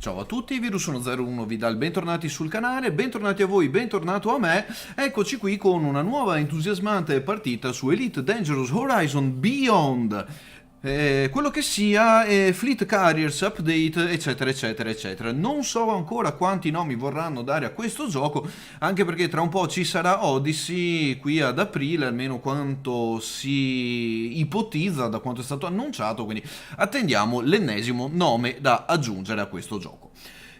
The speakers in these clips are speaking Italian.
Ciao a tutti, Virus101 vi dà il bentornati sul canale, bentornati a voi, bentornato a me. Eccoci qui con una nuova entusiasmante partita su Elite Dangerous Horizon Beyond. Quello che sia, Fleet Carriers Update, eccetera, eccetera, eccetera. Non so ancora quanti nomi vorranno dare a questo gioco, anche perché tra un po' ci sarà Odyssey qui ad aprile, almeno quanto si ipotizza da quanto è stato annunciato, quindi attendiamo l'ennesimo nome da aggiungere a questo gioco.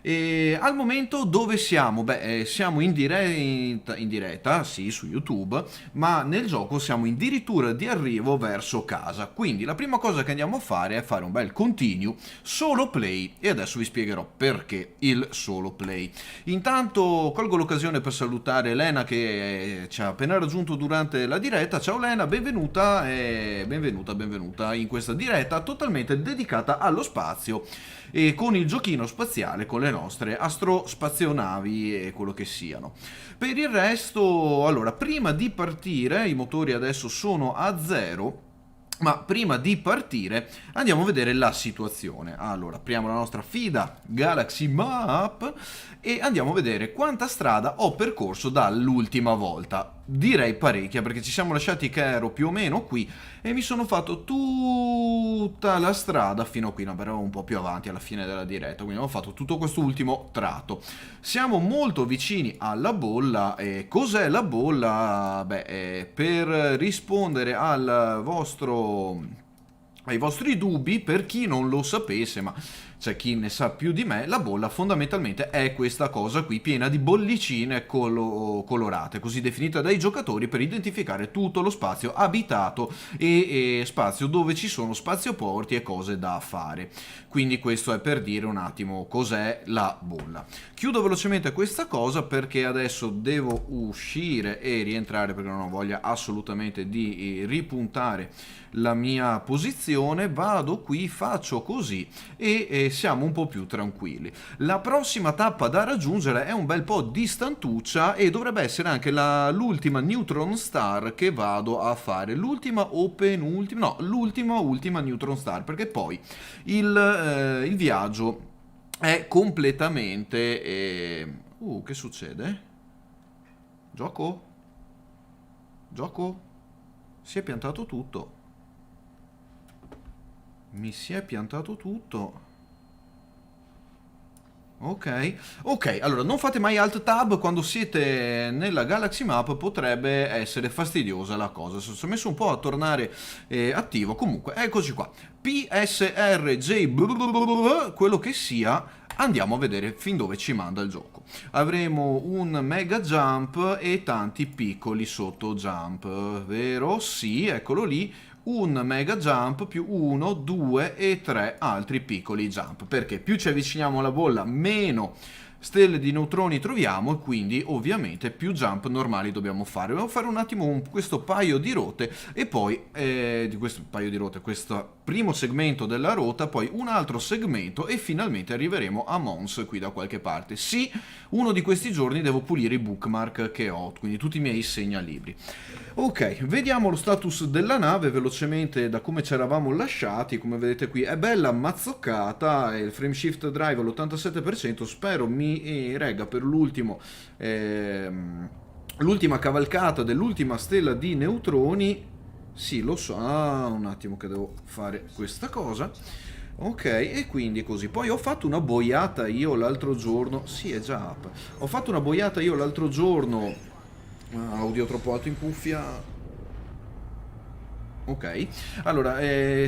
E al momento dove siamo? Beh, siamo in diretta, sì, su YouTube, ma nel gioco siamo addirittura di arrivo verso casa. Quindi la prima cosa che andiamo a fare è fare un bel continue, solo play, e adesso vi spiegherò perché il solo play. Intanto colgo l'occasione per salutare Elena che ci ha appena raggiunto durante la diretta. Ciao Elena, benvenuta e benvenuta in questa diretta totalmente dedicata allo spazio e con il giochino spaziale, con le nostre astrospazionavi e quello che siano. Per il resto, allora, prima di partire, i motori adesso sono a zero, ma prima di partire andiamo a vedere la situazione. Allora, apriamo la nostra fida Galaxy Map e andiamo a vedere quanta strada ho percorso dall'ultima volta. Direi parecchia, perché ci siamo lasciati che ero più o meno qui e mi sono fatto tutta la strada fino a qui, no, però un po' più avanti alla fine della diretta, quindi ho fatto tutto questo ultimo tratto. Siamo molto vicini alla bolla. E cos'è la bolla? Beh, per rispondere ai vostri dubbi, per chi non lo sapesse, ma c'è chi ne sa più di me, la bolla fondamentalmente è questa cosa qui, piena di bollicine colorate, così definita dai giocatori per identificare tutto lo spazio abitato e spazio dove ci sono spazioporti e cose da fare. Quindi questo è per dire un attimo cos'è la bolla. Chiudo velocemente questa cosa perché adesso devo uscire e rientrare, perché non ho voglia assolutamente di ripuntare la mia posizione. Vado qui, faccio così e siamo un po' più tranquilli. La prossima tappa da raggiungere è un bel po' distantuccia e dovrebbe essere anche l'ultima Neutron Star che vado a fare, l'ultima o penultima, no, ultima Neutron Star, perché poi il viaggio è completamente... che succede? Gioco? Gioco? Si è piantato tutto. Mi si è piantato tutto. Ok, allora non fate mai Alt Tab quando siete nella Galaxy Map, potrebbe essere fastidiosa la cosa. Sono messo un po' a tornare attivo. Comunque, eccoci qua. PSRJ, quello che sia, andiamo a vedere fin dove ci manda il gioco. Avremo un mega jump e tanti piccoli sotto jump, vero? Sì, eccolo lì. Un mega jump più 1, 2 e 3 altri piccoli jump, perché più ci avviciniamo alla bolla meno stelle di neutroni troviamo e quindi ovviamente più jump normali dobbiamo fare. Dobbiamo fare un attimo questo paio di rotte e poi di questo paio di rotte, questo primo segmento della rota, poi un altro segmento e finalmente arriveremo a Mons qui da qualche parte. Sì, uno di questi giorni devo pulire i bookmark che ho, quindi tutti i miei segnalibri. Ok, vediamo lo status della nave velocemente da come ci eravamo lasciati. Come vedete qui è bella mazzoccata, il frame shift drive all'87%, spero mi regga per l'ultima cavalcata dell'ultima stella di neutroni. Sì, lo so, un attimo che devo fare questa cosa. Ok, e quindi così. Poi ho fatto una boiata io l'altro giorno. Sì, è già up. Ho fatto una boiata io l'altro giorno. Audio troppo alto in cuffia. Ok, allora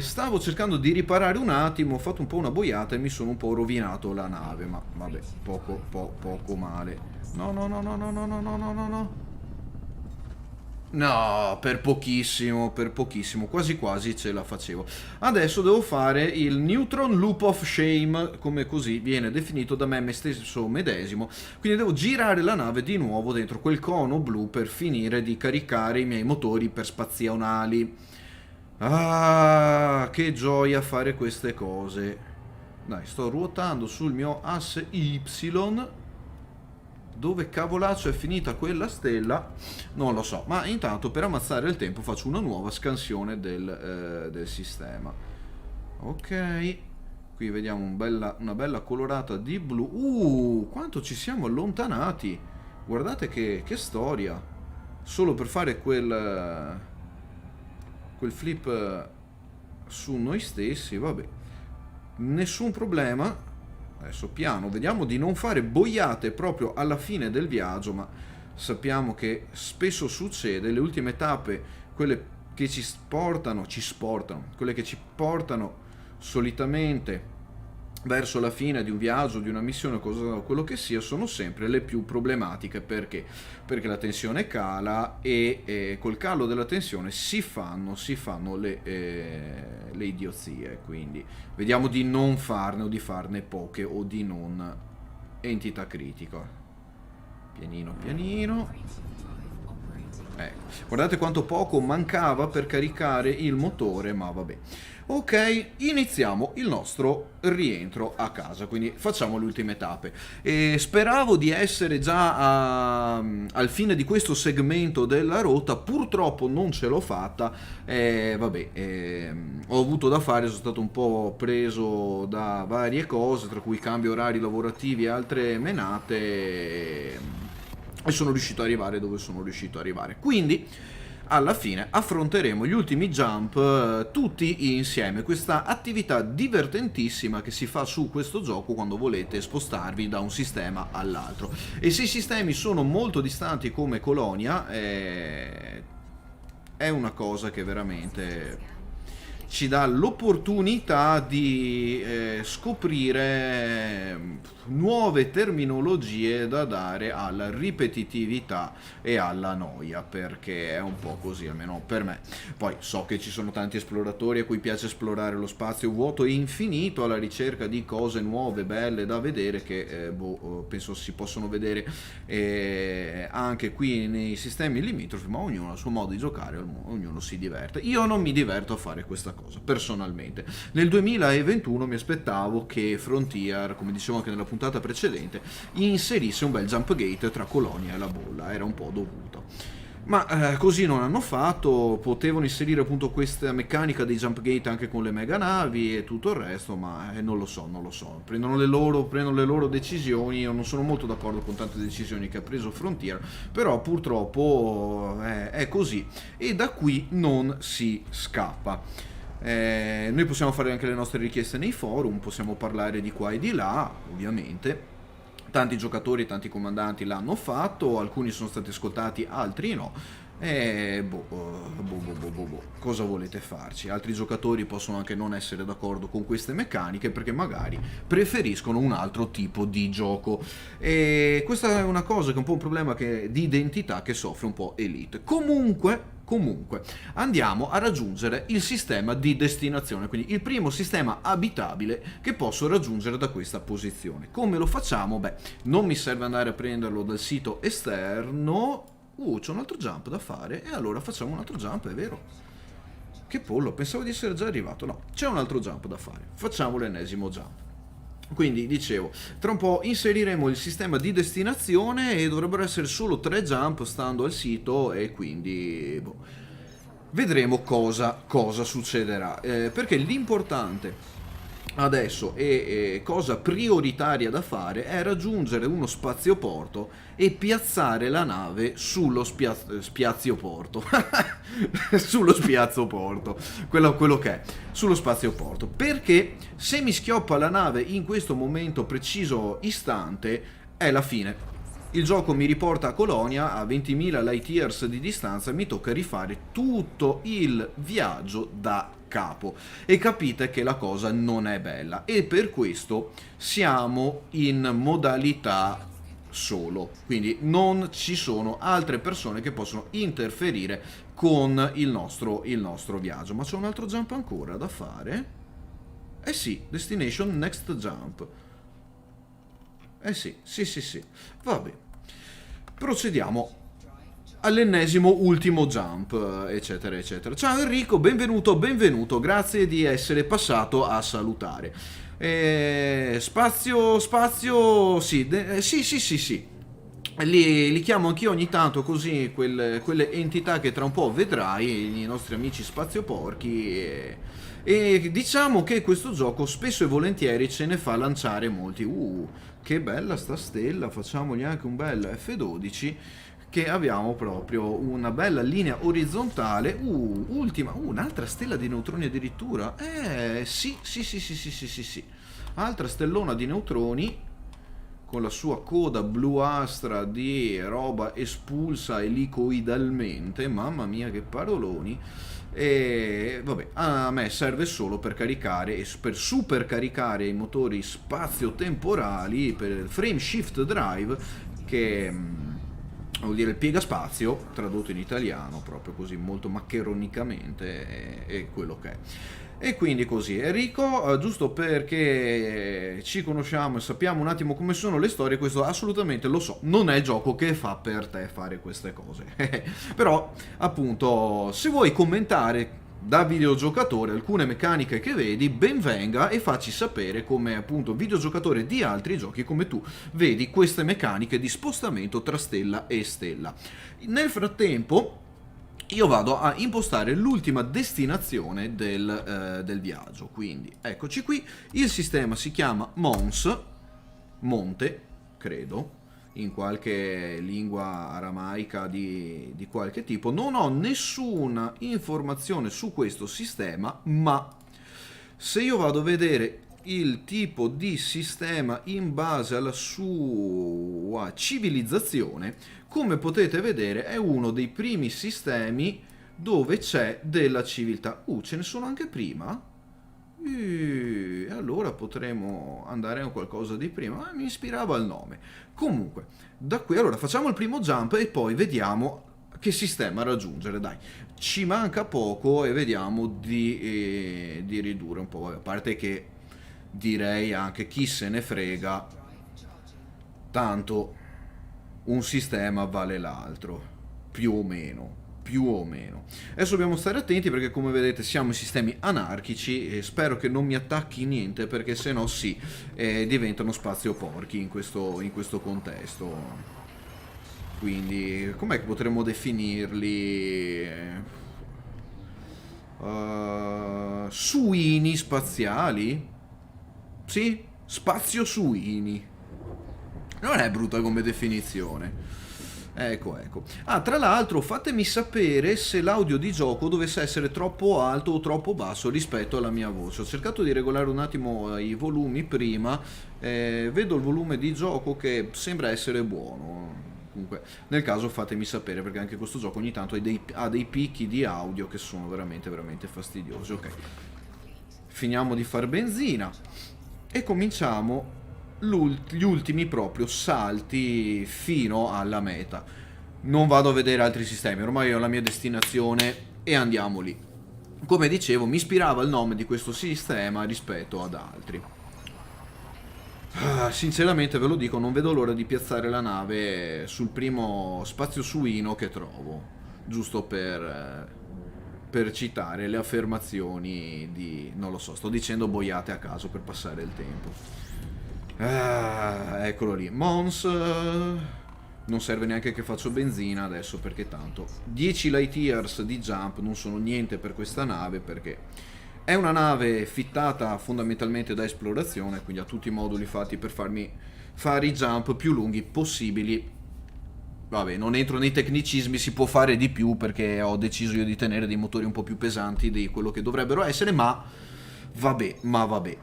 stavo cercando di riparare un attimo, ho fatto un po' una boiata e mi sono un po' rovinato la nave, ma vabbè, poco male. No, no, no, no, no, no, no, no, no, no, no. No, per pochissimo, quasi quasi ce la facevo. Adesso devo fare il Neutron Loop of Shame, come così viene definito da me stesso medesimo. Quindi devo girare la nave di nuovo dentro quel cono blu per finire di caricare i miei motori iperspazionali. Ah, che gioia fare queste cose. Dai, sto ruotando sul mio asse Y. Dove cavolaccio è finita quella stella? Non lo so, ma intanto per ammazzare il tempo faccio una nuova scansione del sistema. Ok, Qui vediamo una bella colorata di blu. Quanto ci siamo allontanati! Guardate che storia! Solo per fare quel flip su noi stessi, vabbè. Nessun problema. Adesso piano, vediamo di non fare boiate proprio alla fine del viaggio, ma sappiamo che spesso succede. Le ultime tappe, quelle che quelle che ci portano solitamente verso la fine di un viaggio, di una missione, quello che sia, sono sempre le più problematiche. Perché la tensione cala e col calo della tensione si fanno le idiozie. Quindi vediamo di non farne, o di farne poche, o di non entità critica. Pianino pianino. Guardate quanto poco mancava per caricare il motore, ma vabbè. Ok, iniziamo il nostro rientro a casa, quindi facciamo le ultime tappe. Speravo di essere già al fine di questo segmento della rotta, purtroppo non ce l'ho fatta. Ho avuto da fare, sono stato un po' preso da varie cose, tra cui cambio orari lavorativi e altre menate, e sono riuscito ad arrivare dove sono riuscito ad arrivare. Quindi alla fine affronteremo gli ultimi jump tutti insieme, questa attività divertentissima che si fa su questo gioco quando volete spostarvi da un sistema all'altro. E se i sistemi sono molto distanti come Colonia, è una cosa che veramente ci dà l'opportunità di scoprire nuove terminologie da dare alla ripetitività e alla noia, perché è un po' così, almeno per me. Poi so che ci sono tanti esploratori a cui piace esplorare lo spazio vuoto e infinito alla ricerca di cose nuove, belle da vedere, che penso si possono vedere anche qui nei sistemi limitrofi, ma ognuno ha il suo modo di giocare, ognuno si diverte. Io non mi diverto a fare questa cosa personalmente. Nel 2021 mi aspettavo che Frontier, come dicevo anche nella puntata precedente, inserisse un bel jump gate tra Colonia e la bolla, era un po' dovuto. Ma così non hanno fatto. Potevano inserire appunto questa meccanica dei jump gate anche con le mega navi e tutto il resto, ma non lo so. Prendono le loro decisioni. Io non sono molto d'accordo con tante decisioni che ha preso Frontier, però purtroppo è così e da qui non si scappa. Noi possiamo fare anche le nostre richieste nei forum, possiamo parlare di qua e di là, ovviamente. Tanti giocatori, tanti comandanti l'hanno fatto, alcuni sono stati ascoltati, altri no. Cosa volete farci? Altri giocatori possono anche non essere d'accordo con queste meccaniche perché magari preferiscono un altro tipo di gioco. E questa è una cosa che è un po' un problema di identità che soffre un po' Elite. Comunque andiamo a raggiungere il sistema di destinazione, quindi il primo sistema abitabile che posso raggiungere da questa posizione. Come lo facciamo? Non mi serve andare a prenderlo dal sito esterno. C'è un altro jump da fare, e allora facciamo un altro jump, è vero. Che pollo, pensavo di essere già arrivato. No, c'è un altro jump da fare, facciamo l'ennesimo jump. Quindi dicevo, tra un po' inseriremo il sistema di destinazione e dovrebbero essere solo 3 jump stando al sito, e quindi vedremo cosa succederà, perché l'importante adesso e cosa prioritaria da fare è raggiungere uno spazioporto e piazzare la nave sullo spiazioporto sullo spiazzoporto, quello che è sullo spazioporto, perché se mi schioppa la nave in questo momento preciso istante è la fine. Il gioco mi riporta a Colonia a 20.000 light years di distanza e mi tocca rifare tutto il viaggio da capo, e capite che la cosa non è bella, e per questo siamo in modalità solo, quindi non ci sono altre persone che possono interferire con il nostro viaggio. Ma c'è un altro jump ancora da fare? Eh sì, destination next jump. Sì. Vabbè, procediamo all'ennesimo ultimo jump, eccetera eccetera. Ciao Enrico, benvenuto, grazie di essere passato a salutare. Spazio, sì. li chiamo anch'io ogni tanto così, quelle entità che tra un po' vedrai, i nostri amici spazioporchi. E diciamo che questo gioco spesso e volentieri ce ne fa lanciare molti. Che bella sta stella, facciamogli anche un bel F12. Che abbiamo proprio una bella linea orizzontale. Ultima, un'altra stella di neutroni addirittura. Sì, sì, sì, sì, sì, sì, sì, sì. Altra stellona di neutroni con la sua coda bluastra di roba espulsa elicoidalmente. Mamma mia, che paroloni. E vabbè, a me serve solo per caricare e per supercaricare i motori spazio-temporali per il frame shift drive, che vuol dire il piegaspazio, tradotto in italiano proprio così molto maccheronicamente, è quello che è. E quindi così, Enrico, giusto perché ci conosciamo e sappiamo un attimo come sono le storie, questo assolutamente lo so, non è il gioco che fa per te fare queste cose. Però, appunto, se vuoi commentare da videogiocatore alcune meccaniche che vedi, ben venga, e facci sapere come appunto videogiocatore di altri giochi come tu vedi queste meccaniche di spostamento tra stella e stella. Nel frattempo io vado a impostare l'ultima destinazione del viaggio, quindi eccoci qui. Il sistema si chiama Mons, Monte, credo, in qualche lingua aramaica di qualche tipo. Non ho nessuna informazione su questo sistema, ma se io vado a vedere il tipo di sistema in base alla sua civilizzazione, come potete vedere è uno dei primi sistemi dove c'è della civiltà. Ce ne sono anche prima? Allora potremo andare a qualcosa di prima. Mi ispirava il nome. Comunque, da qui allora facciamo il primo jump e poi vediamo che sistema raggiungere. Dai, ci manca poco e vediamo di ridurre un po'. A parte che direi anche chi se ne frega, tanto un sistema vale l'altro, più o meno. Più o meno. Adesso dobbiamo stare attenti perché come vedete siamo in sistemi anarchici e spero che non mi attacchi niente, perché se no sì, diventano spazioporchi in questo contesto. Quindi com'è che potremmo definirli? Suini spaziali? Sì? Spazio suini. Non è brutta come definizione. Ecco, ecco. Tra l'altro fatemi sapere se l'audio di gioco dovesse essere troppo alto o troppo basso rispetto alla mia voce. Ho cercato di regolare un attimo i volumi prima, vedo il volume di gioco che sembra essere buono. Comunque, nel caso fatemi sapere, perché anche questo gioco ogni tanto ha dei picchi di audio che sono veramente, veramente fastidiosi. Ok, finiamo di far benzina e cominciamo gli ultimi proprio salti fino alla meta. Non vado a vedere altri sistemi, ormai ho la mia destinazione e andiamo lì. Come dicevo, mi ispirava il nome di questo sistema rispetto ad altri. Sinceramente ve lo dico, non vedo l'ora di piazzare la nave sul primo spazio suino che trovo, giusto per citare le affermazioni di... non lo so, sto dicendo boiate a caso per passare il tempo. Eccolo lì, Mons. Non serve neanche che faccio benzina adesso, perché tanto 10 light years di jump non sono niente per questa nave, perché è una nave fittata fondamentalmente da esplorazione, quindi ha tutti i moduli fatti per farmi fare i jump più lunghi possibili. Vabbè, non entro nei tecnicismi, si può fare di più perché ho deciso io di tenere dei motori un po' più pesanti di quello che dovrebbero essere, ma vabbè.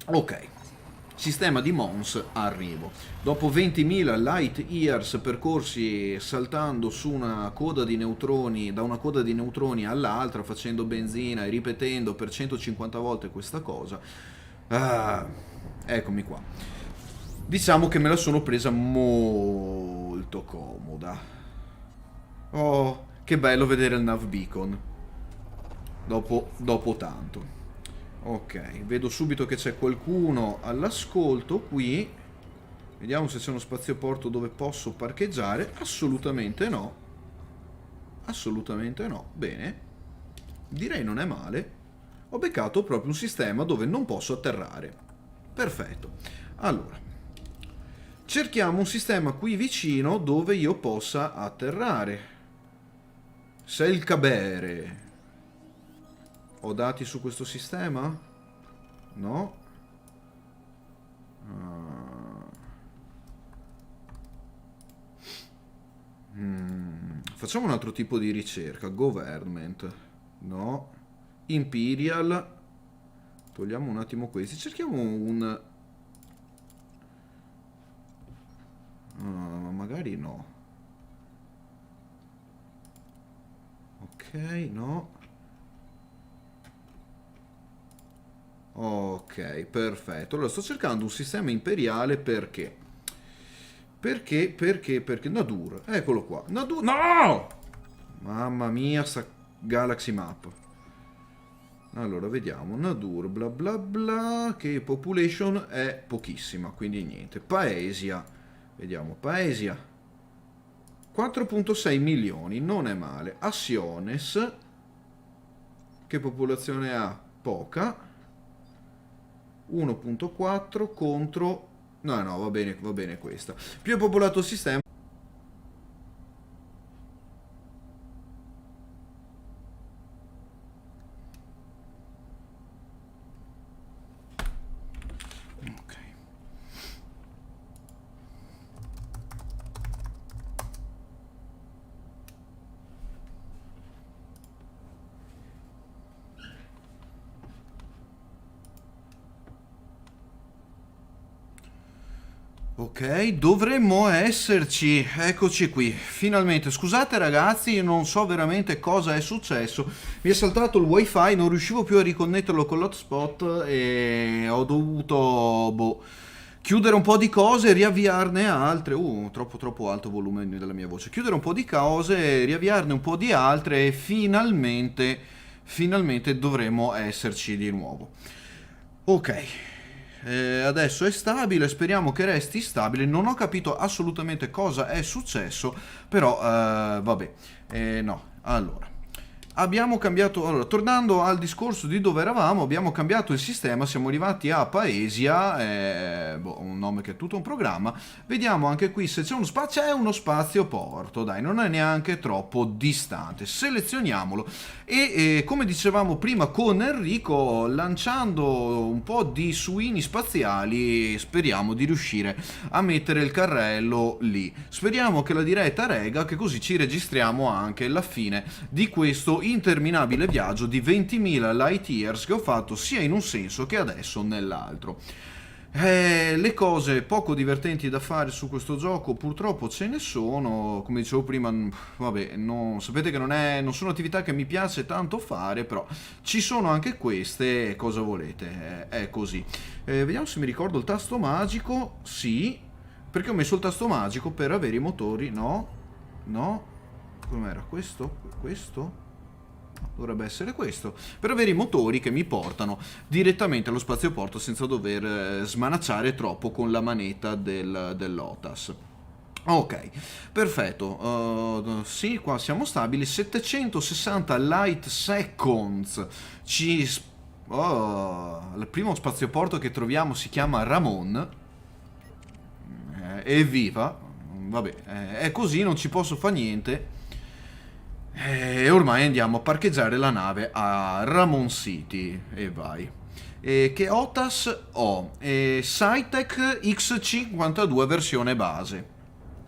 Ok. Sistema di Mons, arrivo. Dopo 20.000 light years percorsi saltando su una coda di neutroni, da una coda di neutroni all'altra, facendo benzina e ripetendo per 150 volte questa cosa, eccomi qua. Diciamo che me la sono presa molto comoda. Oh, che bello vedere il nav beacon dopo tanto. Ok, vedo subito che c'è qualcuno all'ascolto qui. Vediamo se c'è uno spazioporto dove posso parcheggiare. Assolutamente no. Assolutamente no. Bene. Direi non è male. Ho beccato proprio un sistema dove non posso atterrare. Perfetto. Allora, Cerchiamo un sistema qui vicino dove io possa atterrare. Selcabere. Ho dati su questo sistema? No. Facciamo un altro tipo di ricerca. Government. No. Imperial. Togliamo un attimo questi. Cerchiamo un... magari no. Ok, no. Ok, perfetto. Allora sto cercando un sistema imperiale perché? Perché? Nadur. Eccolo qua. Nadur. No! Mamma mia, sta Galaxy Map. Allora, vediamo. Nadur, bla bla bla. Che population è pochissima, quindi niente. Paesia. Vediamo, Paesia. 4,6 milioni, non è male. Assiones. Che popolazione ha? Poca. 1,4 contro... No, no, va bene questa. Più è popolato il sistema. Ok. Ok, dovremmo esserci. Eccoci qui, finalmente. Scusate ragazzi, non so veramente cosa è successo. Mi è saltato il wifi, non riuscivo più a riconnetterlo con l'hotspot e ho dovuto, boh, chiudere un po' di cose e riavviarne altre. Troppo alto volume della mia voce. Chiudere un po' di cose, riavviarne un po' di altre e finalmente dovremmo esserci di nuovo. Ok. Adesso è stabile, speriamo che resti stabile. Non ho capito assolutamente cosa è successo, però vabbè. No, allora. Abbiamo cambiato, allora, tornando al discorso di dove eravamo, abbiamo cambiato il sistema, siamo arrivati a Paesia, un nome che è tutto un programma. Vediamo anche qui se c'è uno spazio porto, dai, non è neanche troppo distante. Selezioniamolo e come dicevamo prima con Enrico, lanciando un po' di suini spaziali, speriamo di riuscire a mettere il carrello lì. Speriamo che la diretta regga, che così ci registriamo anche la fine di questo interminabile viaggio di 20.000 light years che ho fatto sia in un senso che adesso nell'altro. Le cose poco divertenti da fare su questo gioco purtroppo ce ne sono, come dicevo prima, vabbè, sapete che non sono attività che mi piace tanto fare, però ci sono anche queste, cosa volete, è così. Vediamo se mi ricordo il tasto magico, sì, perché ho messo il tasto magico per avere i motori, no, com'era questo? Dovrebbe essere questo, per avere i motori che mi portano direttamente allo spazioporto senza dover smanacciare troppo con la manetta del Lotus. Ok, perfetto, sì, qua siamo stabili, 760 light seconds, il primo spazioporto che troviamo si chiama Ramon, evviva, vabbè, è così, non ci posso fare niente. E ormai andiamo a parcheggiare la nave a Ramon City e vai. Che OTAS ho? Cytec X52 versione base.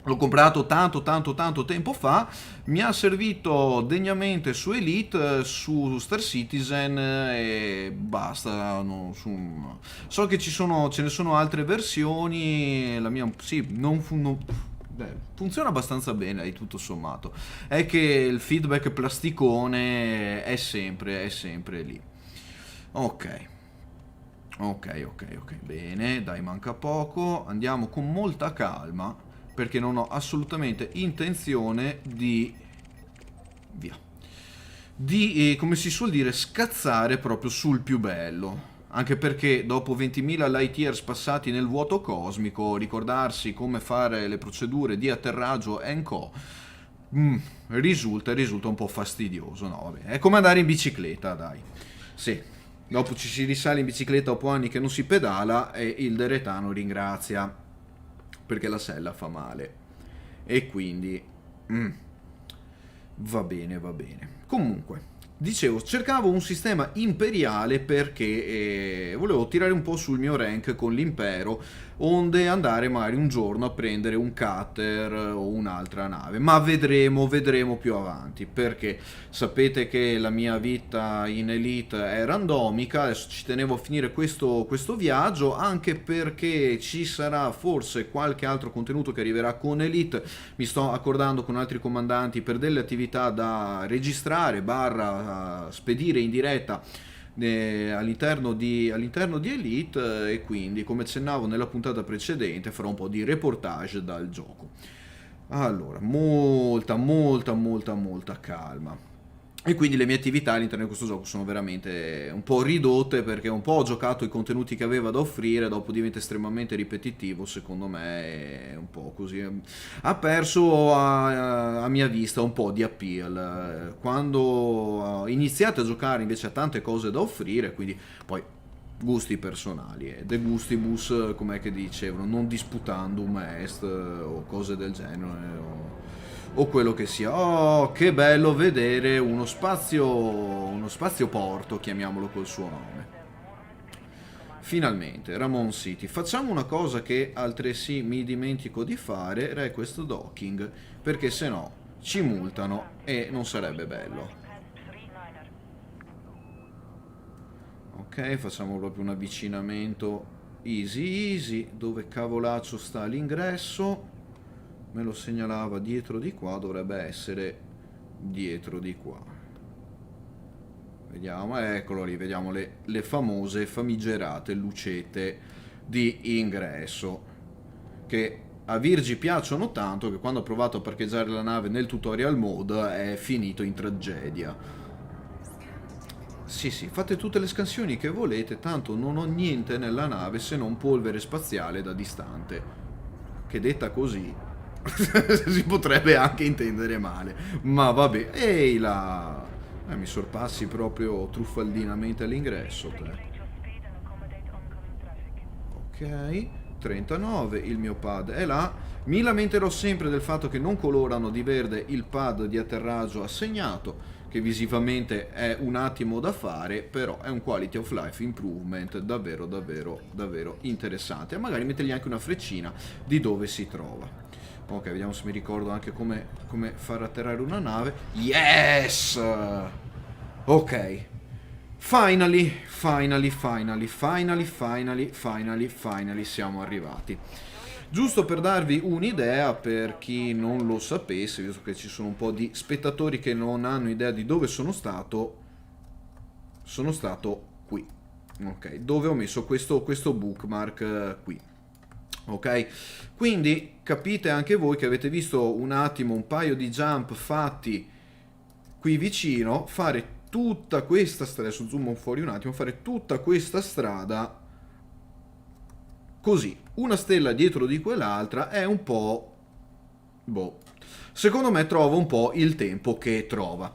L'ho comprato tanto tempo fa, mi ha servito degnamente su Elite, su Star Citizen e basta. So che ce ne sono altre versioni, la mia sì, funziona abbastanza bene, tutto sommato. È che il feedback plasticone è sempre lì. Ok, bene, dai, manca poco. Andiamo con molta calma, perché non ho assolutamente intenzione di... come si suol dire, scazzare proprio sul più bello. Anche perché dopo 20.000 light years passati nel vuoto cosmico, ricordarsi come fare le procedure di atterraggio and co. Risulta un po' fastidioso, no? Vabbè, è come andare in bicicletta, dai. Sì, dopo ci si risale in bicicletta dopo anni che non si pedala e il deretano ringrazia. perché la sella fa male. E quindi va bene, va bene. Comunque, dicevo, cercavo un sistema imperiale perché volevo tirare un po' sul mio rank con l'impero, onde andare magari un giorno a prendere un cutter o un'altra nave, ma vedremo più avanti, perché sapete che la mia vita in Elite è randomica. Adesso ci tenevo a finire questo viaggio, anche perché ci sarà forse qualche altro contenuto che arriverà con Elite. Mi sto accordando con altri comandanti per delle attività da registrare barra spedire in diretta all'interno di Elite, e quindi, come accennavo nella puntata precedente, farò un po' di reportage dal gioco. Allora, molta calma. E quindi le mie attività all'interno di questo gioco sono veramente un po' ridotte, perché un po' ho giocato i contenuti che aveva da offrire, dopo diventa estremamente ripetitivo, secondo me è un po' così. Ha perso a mia vista un po' di appeal. Quando iniziate a giocare invece ha tante cose da offrire, quindi poi gusti personali, de gustibus, com'è che dicevano, non disputandum est, o cose del genere, o quello che sia. Oh, che bello vedere uno spazio porto, chiamiamolo col suo nome. Finalmente, Ramon City. Facciamo una cosa che altresì mi dimentico di fare, request docking, perché se no ci multano e non sarebbe bello. Ok, facciamo proprio un avvicinamento easy. Dove cavolaccio sta l'ingresso? Me lo segnalava dietro di qua, dovrebbe essere dietro di qua. Vediamo, eccolo lì, vediamo le famose famigerate lucette di ingresso, che a Virgi piacciono tanto che quando ho provato a parcheggiare la nave nel tutorial mode è finito in tragedia. Sì, fate tutte le scansioni che volete, tanto non ho niente nella nave se non polvere spaziale da distante. Che detta così si potrebbe anche intendere male, ma vabbè. Ehi là, mi sorpassi proprio truffaldinamente all'ingresso, te. Ok, 39, il mio pad è là. Mi lamenterò sempre del fatto che non colorano di verde il pad di atterraggio assegnato, che visivamente è un attimo da fare, però è un quality of life improvement davvero interessante. E magari mettergli anche una freccina di dove si trova. Ok, vediamo se mi ricordo anche come far atterrare una nave. Yes! Ok. Finally siamo arrivati. Giusto per darvi un'idea, per chi non lo sapesse, visto che ci sono un po' di spettatori che non hanno idea di dove sono stato qui. Ok, dove ho messo questo bookmark qui. Ok, quindi capite anche voi che avete visto un attimo un paio di jump fatti qui vicino, fare tutta questa strada, adesso zoom fuori un attimo, fare tutta questa strada così, una stella dietro di quell'altra, è un po', boh, secondo me trova un po' il tempo che trova.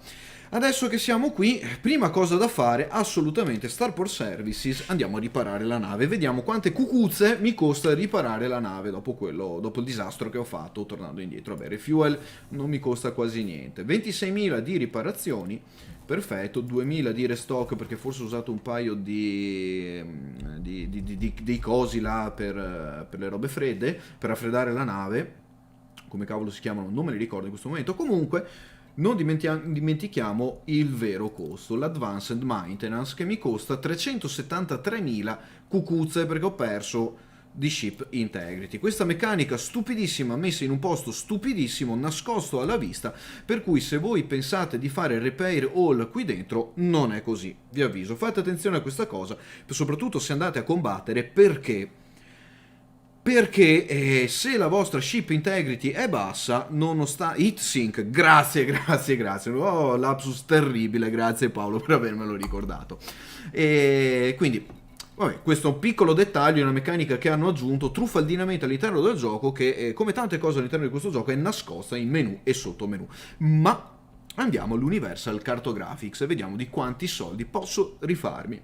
Adesso che siamo qui, prima cosa da fare, assolutamente Starport Services, andiamo a riparare la nave, vediamo quante cucuzze mi costa riparare la nave dopo il disastro che ho fatto tornando indietro. Vabbè, refuel non mi costa quasi niente, 26.000 di riparazioni, perfetto, 2.000 di restock perché forse ho usato un paio di cosi là per le robe fredde, per raffreddare la nave, come cavolo si chiamano, non me li ricordo in questo momento. Comunque non dimentichiamo il vero costo, l'Advanced Maintenance, che mi costa 373.000 cucuzze perché ho perso di Ship Integrity. Questa meccanica stupidissima, messa in un posto stupidissimo, nascosto alla vista, per cui se voi pensate di fare repair all qui dentro, non è così. Vi avviso, fate attenzione a questa cosa, soprattutto se andate a combattere, perché se la vostra ship integrity è bassa, nonostante heatsink, grazie, oh, lapsus terribile, grazie Paolo per avermelo ricordato. E quindi vabbè, questo è un piccolo dettaglio, una meccanica che hanno aggiunto truffaldinamente all'interno del gioco, che come tante cose all'interno di questo gioco è nascosta in menu e sottomenu. Ma andiamo all'Universal Cartographics e vediamo di quanti soldi posso rifarmi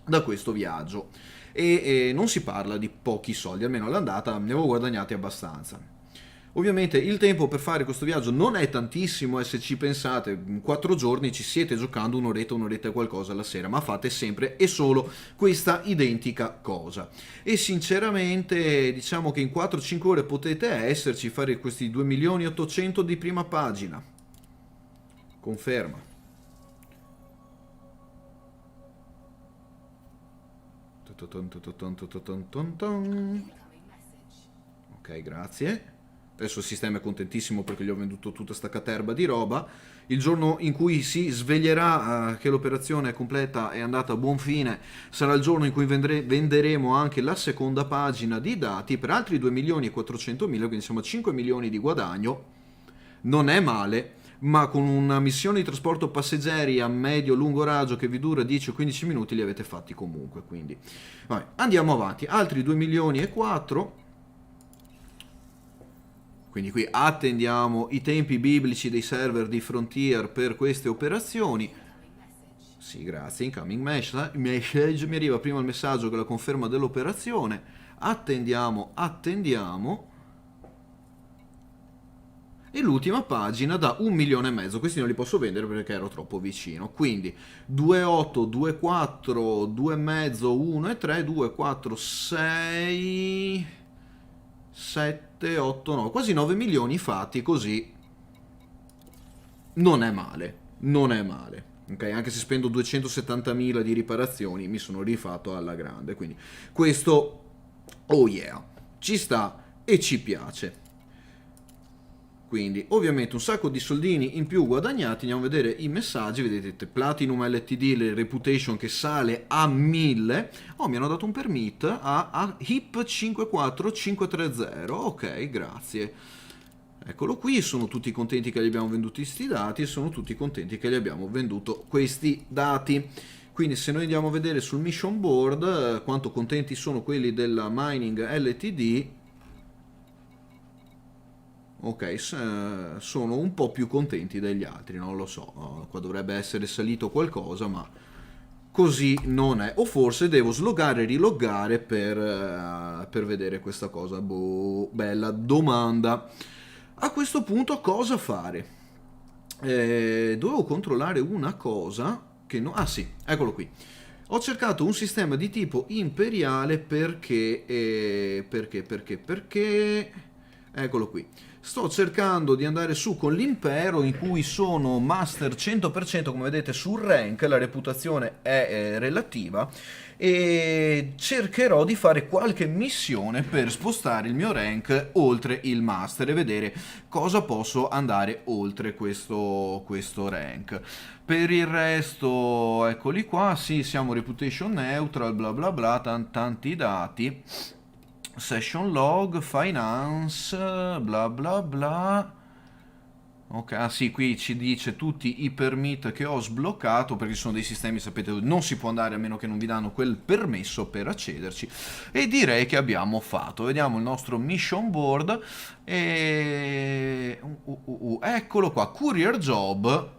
da questo viaggio. E non si parla di pochi soldi, almeno all'andata ne avevo guadagnati abbastanza. Ovviamente il tempo per fare questo viaggio non è tantissimo, e se ci pensate, in 4 giorni ci siete giocando un'oretta e qualcosa alla sera, ma fate sempre e solo questa identica cosa. E sinceramente diciamo che in 4-5 ore potete esserci, fare questi 2.800.000 di prima pagina. Conferma. Ok, grazie. Adesso il sistema è contentissimo perché gli ho venduto tutta sta caterba di roba. Il giorno in cui si sveglierà che l'operazione è completa e andata a buon fine sarà il giorno in cui venderemo anche la seconda pagina di dati per altri 2.400.000, quindi siamo a 5 milioni di guadagno. Non è male, ma con una missione di trasporto passeggeri a medio-lungo raggio che vi dura 10 o 15 minuti li avete fatti comunque. Quindi vabbè, andiamo avanti. Altri 2 milioni e 4. Quindi qui attendiamo i tempi biblici dei server di Frontier per queste operazioni. Sì, grazie. Incoming message. Mi arriva prima il messaggio che la conferma dell'operazione. Attendiamo. E l'ultima pagina da 1,5 milioni. Questi non li posso vendere perché ero troppo vicino. Quindi 2,8, 2,4, 2,5, 1 e 3, 2, 4, 6... 7, 8, 9, quasi 9 milioni fatti così. Non è male, ok? Anche se spendo 270.000 di riparazioni mi sono rifatto alla grande, quindi questo, oh yeah, ci sta e ci piace. Quindi ovviamente un sacco di soldini in più guadagnati. Andiamo a vedere i messaggi. Vedete Platinum LTD, le reputation che sale a 1000. Oh, mi hanno dato un permit a HIP 54530. Ok, grazie. Eccolo qui, sono tutti contenti che gli abbiamo venduto questi dati e sono tutti contenti che gli abbiamo venduto questi dati. Quindi se noi andiamo a vedere sul mission board quanto contenti sono quelli della Mining LTD, ok, sono un po' più contenti degli altri, non lo so, qua dovrebbe essere salito qualcosa, ma così non è. O forse devo sloggare e riloggare per vedere questa cosa. Boh, bella domanda. A questo punto cosa fare? Dovevo controllare una cosa che no... Ah sì, eccolo qui. Ho cercato un sistema di tipo imperiale perché... Eccolo qui. Sto cercando di andare su con l'impero in cui sono master 100%, come vedete sul rank, la reputazione è relativa, e cercherò di fare qualche missione per spostare il mio rank oltre il master e vedere cosa posso andare oltre questo rank. Per il resto, eccoli qua, sì, siamo reputation neutral, bla bla bla, tanti dati. Session log, finance, bla bla bla. Ok, ah sì, qui ci dice tutti i permit che ho sbloccato, perché sono dei sistemi, sapete, dove non si può andare a meno che non vi danno quel permesso per accederci. E direi che abbiamo fatto. Vediamo il nostro mission board e... eccolo qua, courier job.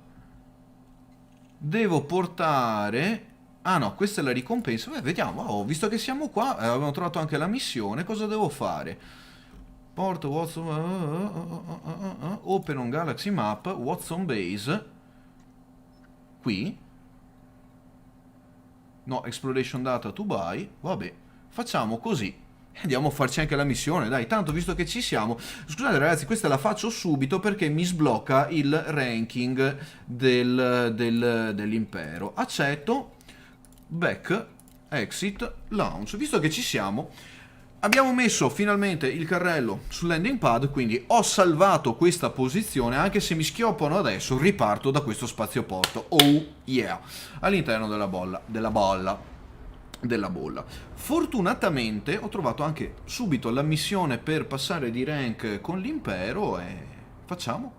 Devo portare... Ah no, questa è la ricompensa. Beh, vediamo, oh, visto che siamo qua, abbiamo trovato anche la missione, cosa devo fare? Porto Watson... Open on Galaxy Map, Watson Base. Qui. No, Exploration Data to buy. Vabbè, facciamo così. Andiamo a farci anche la missione, dai, tanto visto che ci siamo. Scusate ragazzi, questa la faccio subito perché mi sblocca il ranking dell'impero. Accetto. Back, exit, launch. Visto che ci siamo, abbiamo messo finalmente il carrello sul landing pad, quindi ho salvato questa posizione. Anche se mi schioppano adesso, riparto da questo spazioporto. Oh yeah, all'interno della bolla. Fortunatamente ho trovato anche subito la missione per passare di rank con l'impero e facciamo.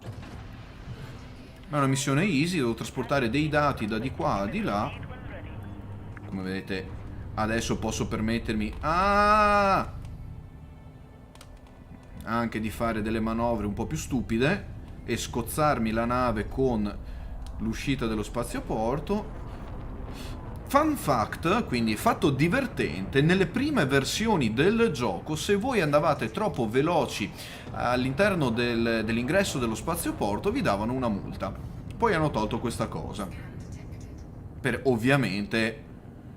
È una missione easy, devo trasportare dei dati da di qua a di là. Come vedete adesso posso permettermi anche di fare delle manovre un po' più stupide e scozzarmi la nave con l'uscita dello spazioporto. Fun fact, quindi fatto divertente, nelle prime versioni del gioco, se voi andavate troppo veloci all'interno dell'ingresso dello spazioporto, vi davano una multa. Poi hanno tolto questa cosa. Per ovviamente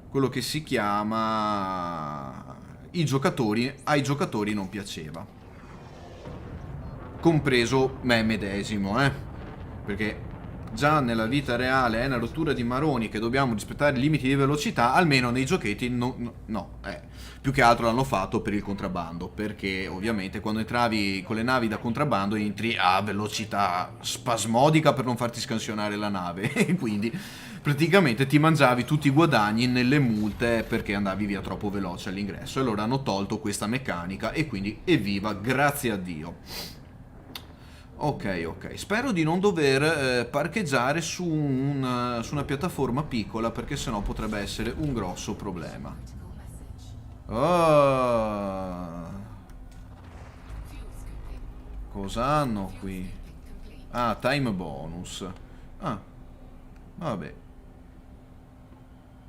quello che si chiama ai giocatori non piaceva. Compreso me medesimo, perché già nella vita reale è una rottura di maroni che dobbiamo rispettare i limiti di velocità, almeno nei giochetti no. Più che altro l'hanno fatto per il contrabbando, perché ovviamente quando entravi con le navi da contrabbando entri a velocità spasmodica per non farti scansionare la nave e quindi praticamente ti mangiavi tutti i guadagni nelle multe perché andavi via troppo veloce all'ingresso, e allora hanno tolto questa meccanica e quindi evviva, grazie a Dio. Ok, spero di non dover parcheggiare su una piattaforma piccola, perché sennò potrebbe essere un grosso problema. Oh, cosa hanno qui? Ah, time bonus. Ah, vabbè.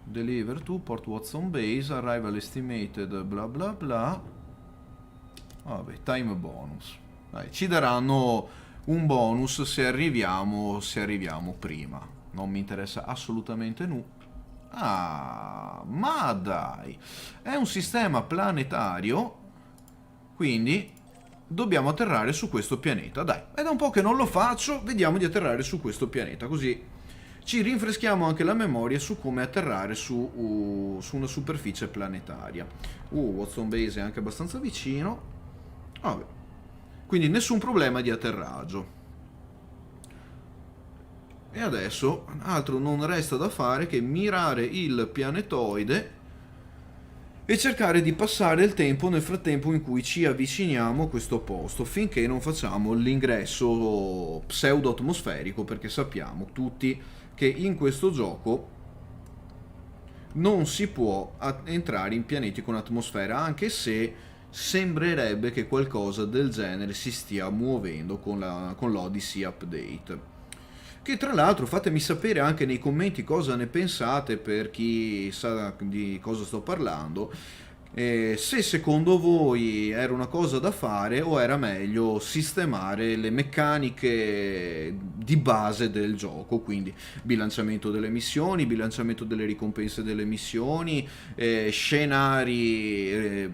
Deliver to Port Watson Base, arrival estimated, bla bla bla. Vabbè, time bonus. Dai, ci daranno un bonus se arriviamo prima. Non mi interessa assolutamente nulla. Ah, ma dai, è un sistema planetario, quindi dobbiamo atterrare su questo pianeta. Dai, è da un po' che non lo faccio, vediamo di atterrare su questo pianeta, così ci rinfreschiamo anche la memoria su come atterrare su una superficie planetaria. Watson Base è anche abbastanza vicino. Vabbè. Quindi nessun problema di atterraggio. E adesso altro non resta da fare che mirare il pianetoide e cercare di passare il tempo nel frattempo in cui ci avviciniamo a questo posto, finché non facciamo l'ingresso pseudo-atmosferico, perché sappiamo tutti che in questo gioco non si può entrare in pianeti con atmosfera, anche se sembrerebbe che qualcosa del genere si stia muovendo con l'Odyssey Update. Che tra l'altro fatemi sapere anche nei commenti cosa ne pensate, per chi sa di cosa sto parlando, se secondo voi era una cosa da fare o era meglio sistemare le meccaniche di base del gioco, quindi bilanciamento delle missioni, bilanciamento delle ricompense delle missioni, scenari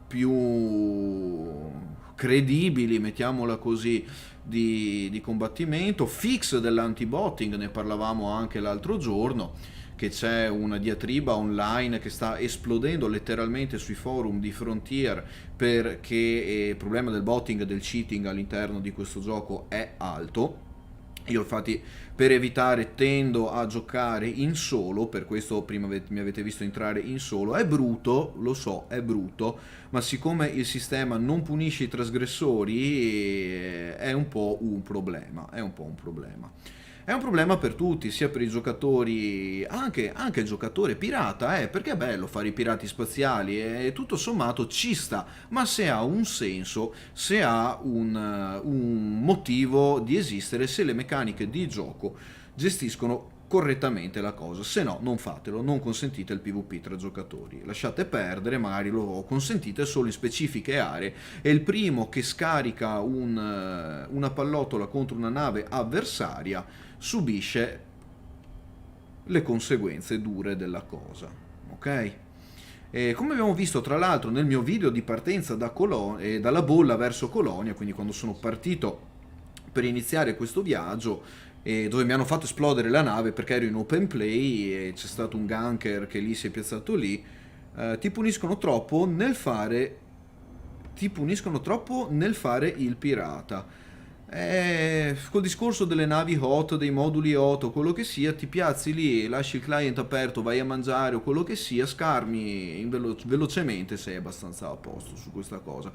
più credibili, mettiamola così, di combattimento, fix dell'anti-botting, ne parlavamo anche l'altro giorno, che c'è una diatriba online che sta esplodendo letteralmente sui forum di Frontier, perché il problema del botting e del cheating all'interno di questo gioco è alto. Io infatti per evitare tendo a giocare in solo, per questo prima mi avete visto entrare in solo. È brutto, lo so, è brutto, ma siccome il sistema non punisce i trasgressori è un po' un problema, è un po' un problema. È un problema per tutti, sia per i giocatori, anche il giocatore pirata, perché è bello fare i pirati spaziali e tutto sommato ci sta, ma se ha un senso, se ha un motivo di esistere, se le meccaniche di gioco gestiscono correttamente la cosa. Se no, non fatelo, non consentite il PvP tra giocatori, lasciate perdere, magari lo consentite solo in specifiche aree, e il primo che scarica una pallottola contro una nave avversaria subisce le conseguenze dure della cosa, ok? E come abbiamo visto tra l'altro nel mio video di partenza dalla bolla verso Colonia, quindi quando sono partito per iniziare questo viaggio, dove mi hanno fatto esplodere la nave perché ero in open play e c'è stato un ganker che lì si è piazzato lì, ti puniscono troppo nel fare il pirata. Col discorso delle navi hot, dei moduli hot o quello che sia, ti piazzi lì, lasci il client aperto, vai a mangiare o quello che sia, scarmi velocemente, sei abbastanza a posto su questa cosa.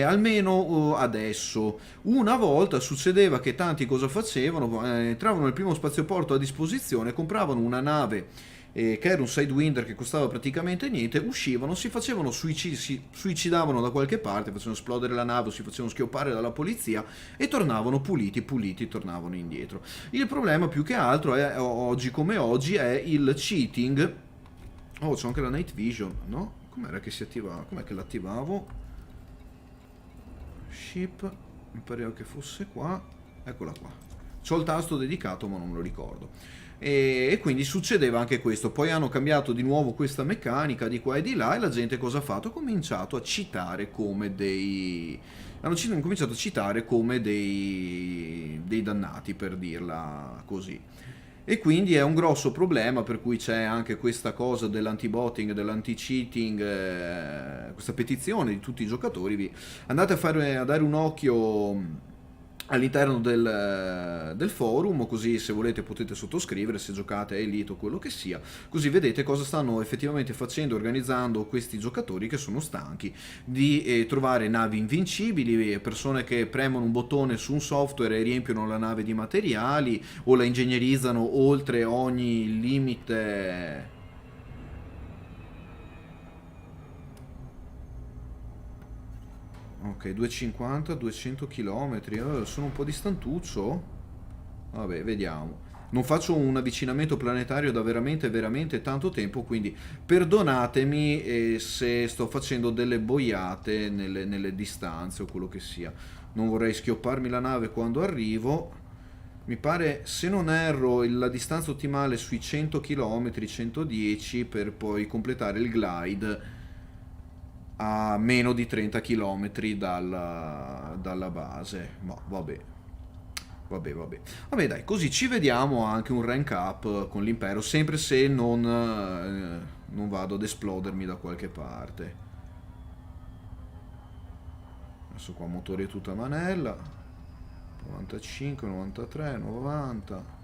Almeno adesso. Una volta succedeva che tanti cosa facevano? Entravano nel primo spazioporto a disposizione, compravano una nave che era un Sidewinder che costava praticamente niente, uscivano, si facevano si suicidavano da qualche parte, facevano esplodere la nave o si facevano schioppare dalla polizia e tornavano puliti, tornavano indietro. Il problema più che altro è, oggi come oggi, è il cheating. Oh, c'è anche la night vision, no? Com'era che si attivava? Com'è che l'attivavo? Ship, mi pareva che fosse qua. Eccola qua. C'ho il tasto dedicato ma non me lo ricordo. E quindi succedeva anche questo. Poi hanno cambiato di nuovo questa meccanica di qua e di là, e la gente cosa ha fatto? Ha cominciato a citare come dei... hanno cominciato a citare come dei dannati, per dirla così. E quindi è un grosso problema, per cui c'è anche questa cosa dell'anti-botting, dell'anti-cheating, questa petizione di tutti i giocatori. Andate a dare un occhio all'interno del forum, così se volete potete sottoscrivere, se giocate a Elite o quello che sia, così vedete cosa stanno effettivamente facendo, organizzando questi giocatori che sono stanchi di trovare navi invincibili, persone che premono un bottone su un software e riempiono la nave di materiali o la ingegnerizzano oltre ogni limite. Ok, 250, 200 km, sono un po' distantuccio. Vabbè, vediamo. Non faccio un avvicinamento planetario da veramente, veramente tanto tempo, quindi perdonatemi se sto facendo delle boiate nelle distanze o quello che sia. Non vorrei schiopparmi la nave quando arrivo. Mi pare, se non erro, la distanza ottimale sui 100 km, 110, per poi completare il glide a meno di 30 km dalla base. Ma vabbè. Vabbè, dai, così ci vediamo anche un rank up con l'impero, sempre se non vado ad esplodermi da qualche parte. Adesso qua motore tutta manella. 95, 93, 90.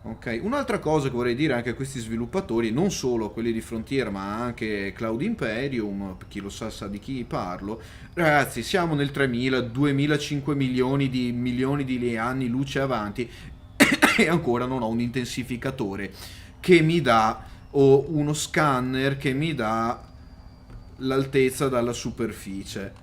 Ok, un'altra cosa che vorrei dire anche a questi sviluppatori, non solo a quelli di Frontier, ma anche Cloud Imperium, per chi lo sa sa di chi parlo, ragazzi, siamo nel 3000, 2005 milioni di anni luce avanti e ancora non ho un intensificatore che mi dà, o uno scanner che mi dà l'altezza dalla superficie.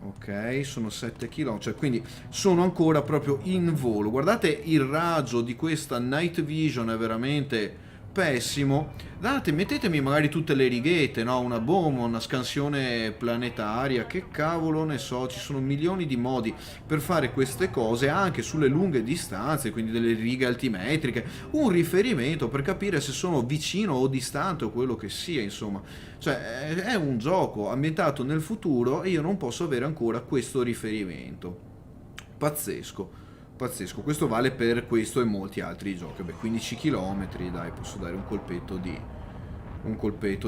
Ok, sono 7 km, cioè quindi sono ancora proprio in volo. Guardate, il raggio di questa night vision è veramente pessimo. Date, mettetemi magari tutte le righette, no? Una bomba, una scansione planetaria, che cavolo ne so, ci sono milioni di modi per fare queste cose anche sulle lunghe distanze, quindi delle righe altimetriche, un riferimento per capire se sono vicino o distante o quello che sia, insomma. Cioè, è un gioco ambientato nel futuro e io non posso avere ancora questo riferimento. Pazzesco. Pazzesco, questo vale per questo e molti altri giochi. Beh, 15 km, dai, posso dare un colpetto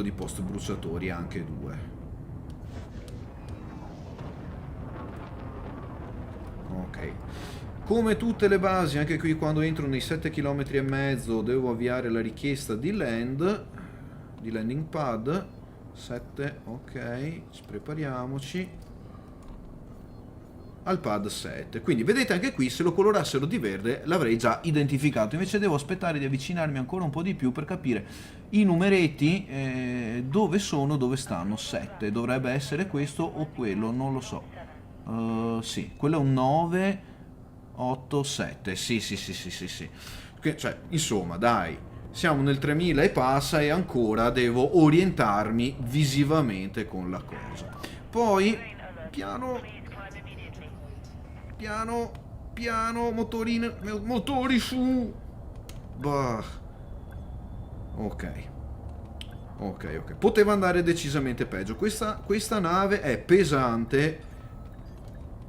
di post bruciatori, anche due. Ok. Come tutte le basi, anche qui quando entro nei 7 km e mezzo devo avviare la richiesta di landing pad. 7, ok, prepariamoci al pad 7. Quindi vedete anche qui, se lo colorassero di verde l'avrei già identificato, invece devo aspettare di avvicinarmi ancora un po' di più per capire i numeretti, dove sono, dove stanno. 7 dovrebbe essere questo o quello, non lo so. Sì, quello è un 9, 8, 7. Sì. Cioè, insomma, dai, siamo nel 3000 e passa e ancora devo orientarmi visivamente con la cosa. Poi, piano, motori su. Bah. Ok. Poteva andare decisamente peggio. Questa nave è pesante,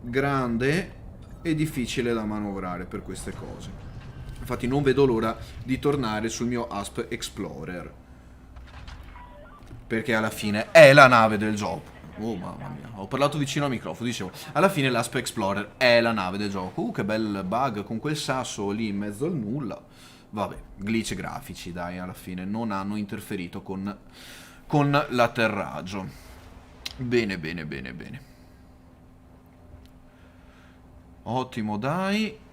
grande e difficile da manovrare per queste cose. Infatti non vedo l'ora di tornare sul mio Asp Explorer, perché alla fine è la nave del gioco. Oh mamma mia, ho parlato vicino al microfono, dicevo, alla fine l'Asp Explorer è la nave del gioco. Che bel bug con quel sasso lì in mezzo al nulla. Vabbè, glitch grafici, dai, alla fine non hanno interferito con l'atterraggio. Bene. Ottimo, dai.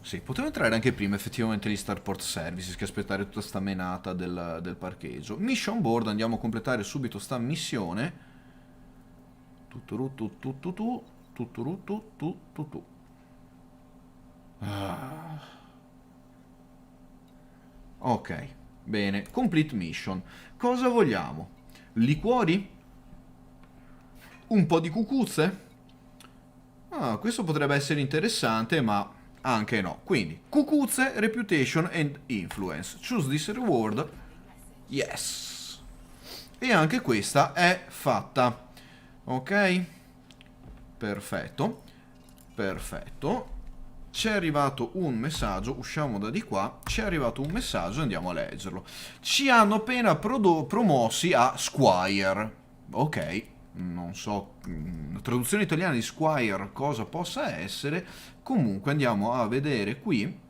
Sì, potevo entrare anche prima effettivamente gli Starport Services che aspettare tutta sta menata del parcheggio. Mission board, andiamo a completare subito sta missione. Tuturu tu tu tu tu, tuturu tu tu tu tu. Ah. Ok, bene, complete mission. Cosa vogliamo? Liquori? Un po' di cucuzze? Ah, questo potrebbe essere interessante, ma anche no. Quindi, cucuzze, reputation and influence. Choose this reward. Yes. E anche questa è fatta. Ok? Perfetto. Perfetto. Ci è arrivato un messaggio, usciamo da di qua, ci è arrivato un messaggio, andiamo a leggerlo. Ci hanno appena promossi a Squire. Ok, non so, traduzione italiana di Squire cosa possa essere, comunque andiamo a vedere qui.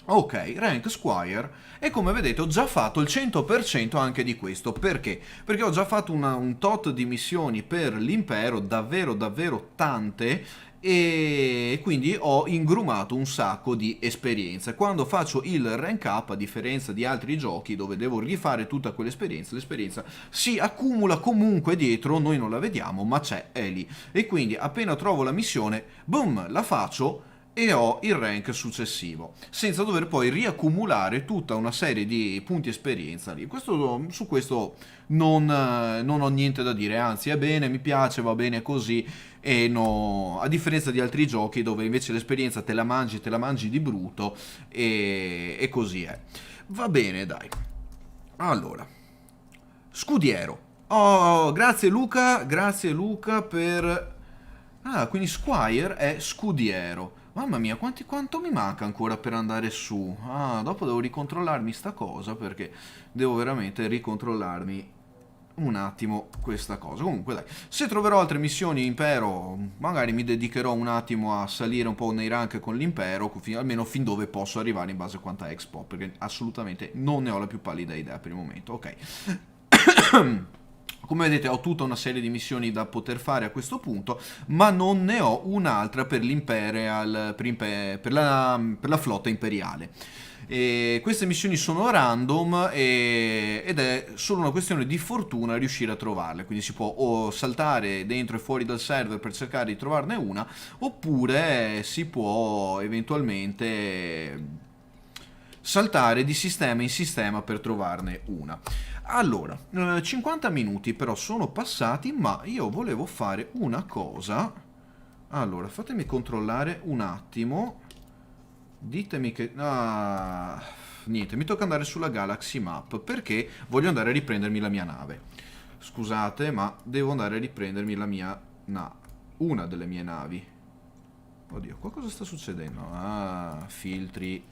Ok, rank Squire, e come vedete ho già fatto il 100% anche di questo. Perché? Perché ho già fatto un tot di missioni per l'impero, davvero davvero tante, e quindi ho ingrumato un sacco di esperienza. Quando faccio il rank up, a differenza di altri giochi dove devo rifare tutta quell'esperienza, l'esperienza si accumula comunque dietro, noi non la vediamo ma c'è, è lì, e quindi appena trovo la missione, boom, la faccio e ho il rank successivo, senza dover poi riaccumulare tutta una serie di punti esperienza lì. Su questo non ho niente da dire, anzi è bene, mi piace, va bene così, e no, a differenza di altri giochi dove invece l'esperienza te la mangi di brutto, e così è. Va bene, dai. Allora, scudiero. Oh, grazie Luca per... Ah, quindi Squire è scudiero. Mamma mia, quanto mi manca ancora per andare su? Ah, dopo devo ricontrollarmi sta cosa perché devo veramente ricontrollarmi un attimo questa cosa. Comunque dai, se troverò altre missioni impero, magari mi dedicherò un attimo a salire un po' nei rank con l'impero, almeno fin dove posso arrivare in base a quanta expo, perché assolutamente non ne ho la più pallida idea per il momento. Ok. Come vedete ho tutta una serie di missioni da poter fare a questo punto, ma non ne ho un'altra per l'Imperial, per la flotta imperiale. E queste missioni sono random ed è solo una questione di fortuna riuscire a trovarle, quindi si può o saltare dentro e fuori dal server per cercare di trovarne una, oppure si può eventualmente saltare di sistema in sistema per trovarne una. Allora, 50 minuti però sono passati, ma io volevo fare una cosa. Allora, fatemi controllare un attimo. Ditemi che... Ah, niente, mi tocca andare sulla Galaxy Map perché voglio andare a riprendermi la mia nave. Scusate, ma devo andare a riprendermi la mia... una delle mie navi. Oddio, qua cosa sta succedendo? Ah, filtri...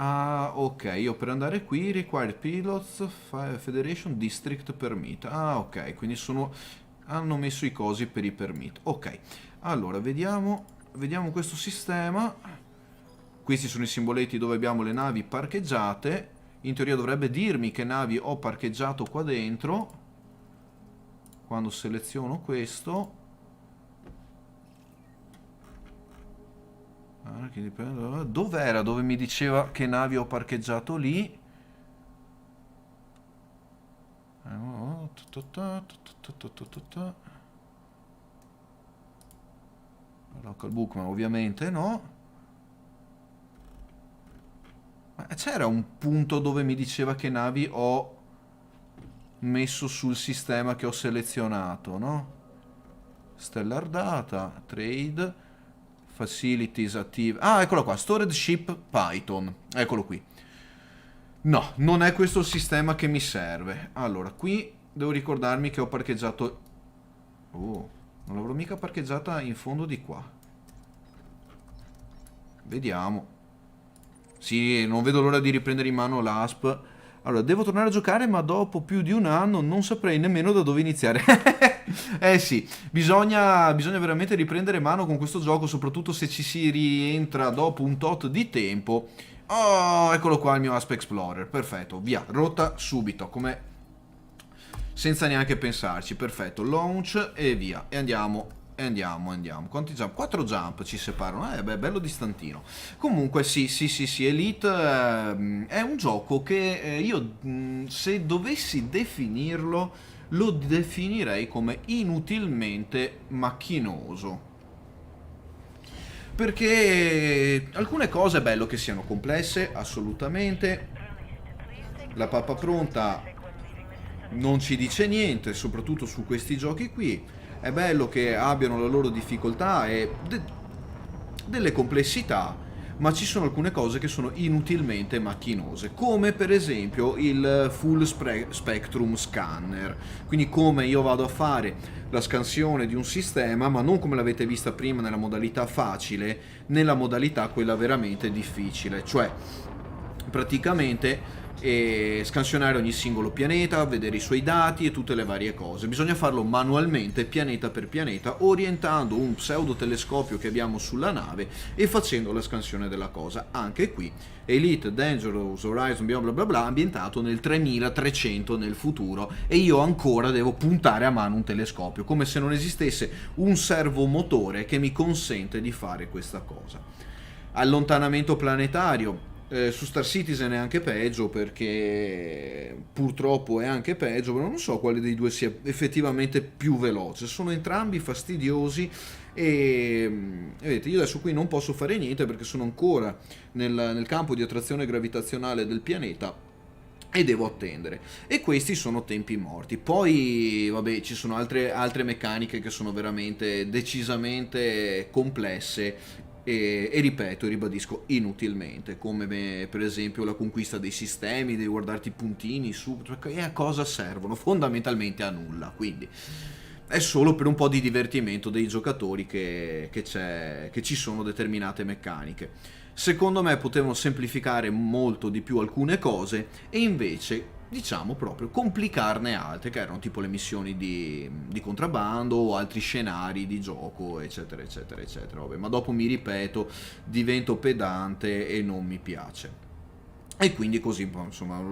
Ah, ok, io per andare qui require pilots Federation District Permit. Ah, ok, quindi hanno messo i cosi per i permit. Ok, allora vediamo questo sistema. Questi sono i simboletti dove abbiamo le navi parcheggiate. In teoria dovrebbe dirmi che navi ho parcheggiato qua dentro quando seleziono questo. Dov'era dove mi diceva che navi ho parcheggiato lì? Local bookman ovviamente no. Ma c'era un punto dove mi diceva che navi ho messo sul sistema che ho selezionato, no? Stellar Data, Trade, Facilities attive. Ah, eccolo qua, Storage Ship Python. Eccolo qui. No, non è questo il sistema che mi serve. Allora, qui devo ricordarmi che ho parcheggiato... Oh, non l'avrò mica parcheggiata in fondo di qua. Vediamo. Sì, non vedo l'ora di riprendere in mano l'ASP. Allora, devo tornare a giocare, ma dopo più di un anno non saprei nemmeno da dove iniziare. Eh sì, bisogna veramente riprendere mano con questo gioco, soprattutto se ci si rientra dopo un tot di tempo. Oh, eccolo qua il mio Asp Explorer, perfetto, via, rotta subito, senza neanche pensarci, perfetto, launch e via, e andiamo E andiamo. Quanti jump? 4 jump ci separano. Beh, bello distantino. Comunque, sì. Elite è un gioco che io, se dovessi definirlo, lo definirei come inutilmente macchinoso. Perché alcune cose è bello che siano complesse, assolutamente. La pappa pronta non ci dice niente, soprattutto su questi giochi qui. È bello che abbiano la loro difficoltà e delle complessità, ma ci sono alcune cose che sono inutilmente macchinose, come per esempio il full spectrum scanner. Quindi come io vado a fare la scansione di un sistema, ma non come l'avete vista prima nella modalità facile, nella modalità quella veramente difficile, cioè praticamente scansionare ogni singolo pianeta, vedere i suoi dati e tutte le varie cose. Bisogna farlo manualmente, pianeta per pianeta, orientando un pseudo telescopio che abbiamo sulla nave e facendo la scansione della cosa. Anche qui Elite Dangerous Horizon bla bla bla bla, ambientato nel 3300 nel futuro, e io ancora devo puntare a mano un telescopio, come se non esistesse un servomotore che mi consente di fare questa cosa. Allontanamento planetario. Su Star Citizen è anche peggio, perché purtroppo è anche peggio, però non so quale dei due sia effettivamente più veloce. Sono entrambi fastidiosi e vedete, io adesso qui non posso fare niente perché sono ancora nel campo di attrazione gravitazionale del pianeta e devo attendere, e questi sono tempi morti. Poi vabbè, ci sono altre meccaniche che sono veramente decisamente complesse e ripeto, ribadisco, inutilmente, come per esempio la conquista dei sistemi, devi guardarti i puntini su, e a cosa servono? Fondamentalmente a nulla, quindi è solo per un po' di divertimento dei giocatori che ci sono determinate meccaniche. Secondo me potevano semplificare molto di più alcune cose e invece, diciamo, proprio complicarne altre, che erano tipo le missioni di contrabbando o altri scenari di gioco, eccetera eccetera eccetera. Vabbè, ma dopo mi ripeto, divento pedante e non mi piace. E quindi così, insomma,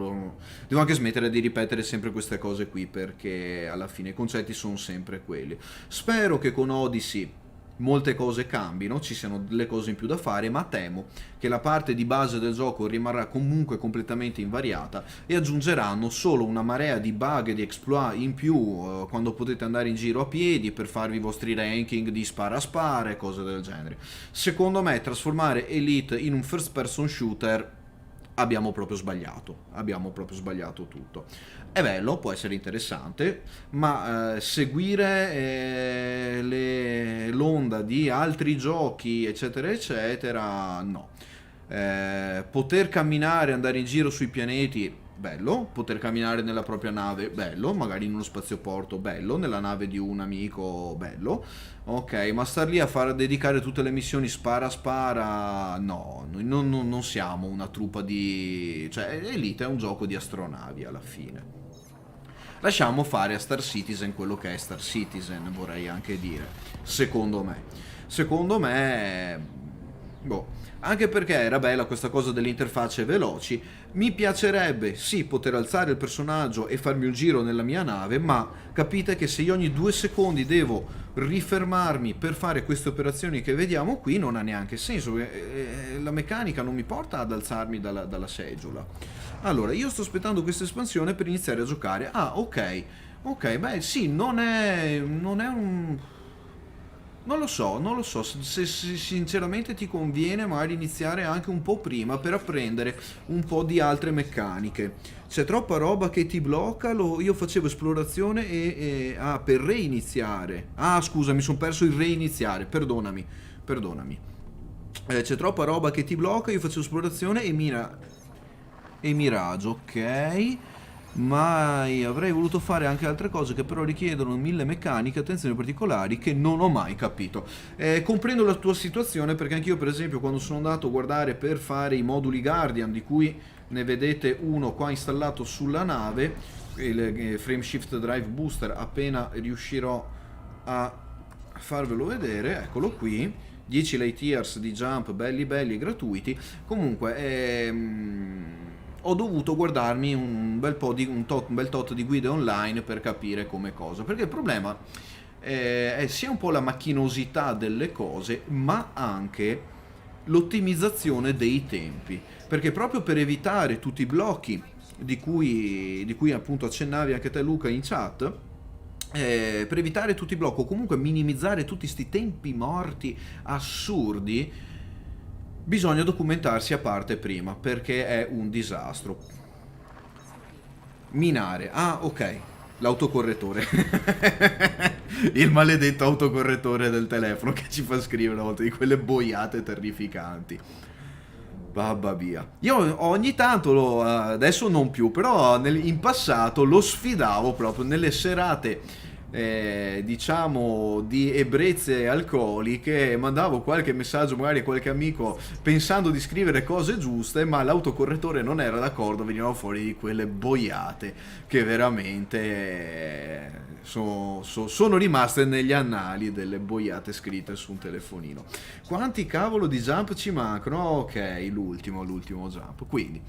devo anche smettere di ripetere sempre queste cose qui, perché alla fine i concetti sono sempre quelli. Spero che con Odyssey molte cose cambino, ci siano delle cose in più da fare, ma temo che la parte di base del gioco rimarrà comunque completamente invariata e aggiungeranno solo una marea di bug e di exploit in più quando potete andare in giro a piedi per farvi i vostri ranking di spara a spara e cose del genere. Secondo me trasformare Elite in un first person shooter abbiamo proprio sbagliato tutto. È bello, può essere interessante, ma seguire l'onda di altri giochi, eccetera, eccetera, no. Poter camminare, andare in giro sui pianeti, bello. Poter camminare nella propria nave, bello. Magari in uno spazioporto, bello. Nella nave di un amico, bello. Ok, ma star lì a dedicare tutte le missioni spara, no, noi non siamo una truppa di... cioè, Elite è un gioco di astronavi alla fine. Lasciamo fare a Star Citizen quello che è Star Citizen, vorrei anche dire, secondo me, boh, anche perché era bella questa cosa delle interfacce veloci. Mi piacerebbe sì poter alzare il personaggio e farmi un giro nella mia nave, ma capite che se io ogni 2 secondi devo rifermarmi per fare queste operazioni che vediamo qui, non ha neanche senso. La meccanica non mi porta ad alzarmi dalla seggiola. Allora, io sto aspettando questa espansione per iniziare a giocare. Ah, ok, beh sì, non è un... non lo so, se sinceramente ti conviene magari iniziare anche un po' prima per apprendere un po' di altre meccaniche. C'è troppa roba che ti blocca, io facevo esplorazione per reiniziare. Ah, scusa, mi sono perso il reiniziare, perdonami. C'è troppa roba che ti blocca, io facevo esplorazione e miraggio, ok. Ma avrei voluto fare anche altre cose che però richiedono 1000 meccaniche, attenzioni particolari che non ho mai capito. Comprendo la tua situazione, perché anch'io per esempio quando sono andato a guardare per fare i moduli Guardian, di cui ne vedete uno qua installato sulla nave, il Frame Shift Drive Booster, appena riuscirò a farvelo vedere, eccolo qui, 10 light years di jump belli e gratuiti. Comunque ho dovuto guardarmi un bel tot di guide online per capire come cosa, perché il problema è sia un po' la macchinosità delle cose, ma anche l'ottimizzazione dei tempi, perché proprio per evitare tutti i blocchi di cui appunto accennavi anche te Luca in chat, per evitare tutti i blocchi o comunque minimizzare tutti questi tempi morti assurdi, bisogna documentarsi a parte prima, perché è un disastro. Minare, ah ok, l'autocorrettore. Il maledetto autocorrettore del telefono che ci fa scrivere una volta di quelle boiate terrificanti. Babba mia. Io ogni tanto, adesso non più, però in passato lo sfidavo proprio nelle serate, diciamo, di ebbrezze alcoliche, mandavo qualche messaggio magari a qualche amico pensando di scrivere cose giuste, ma l'autocorrettore non era d'accordo, venivano fuori di quelle boiate che veramente sono rimaste negli annali delle boiate scritte su un telefonino. Quanti cavolo di jump ci mancano? Ok, l'ultimo jump. Quindi,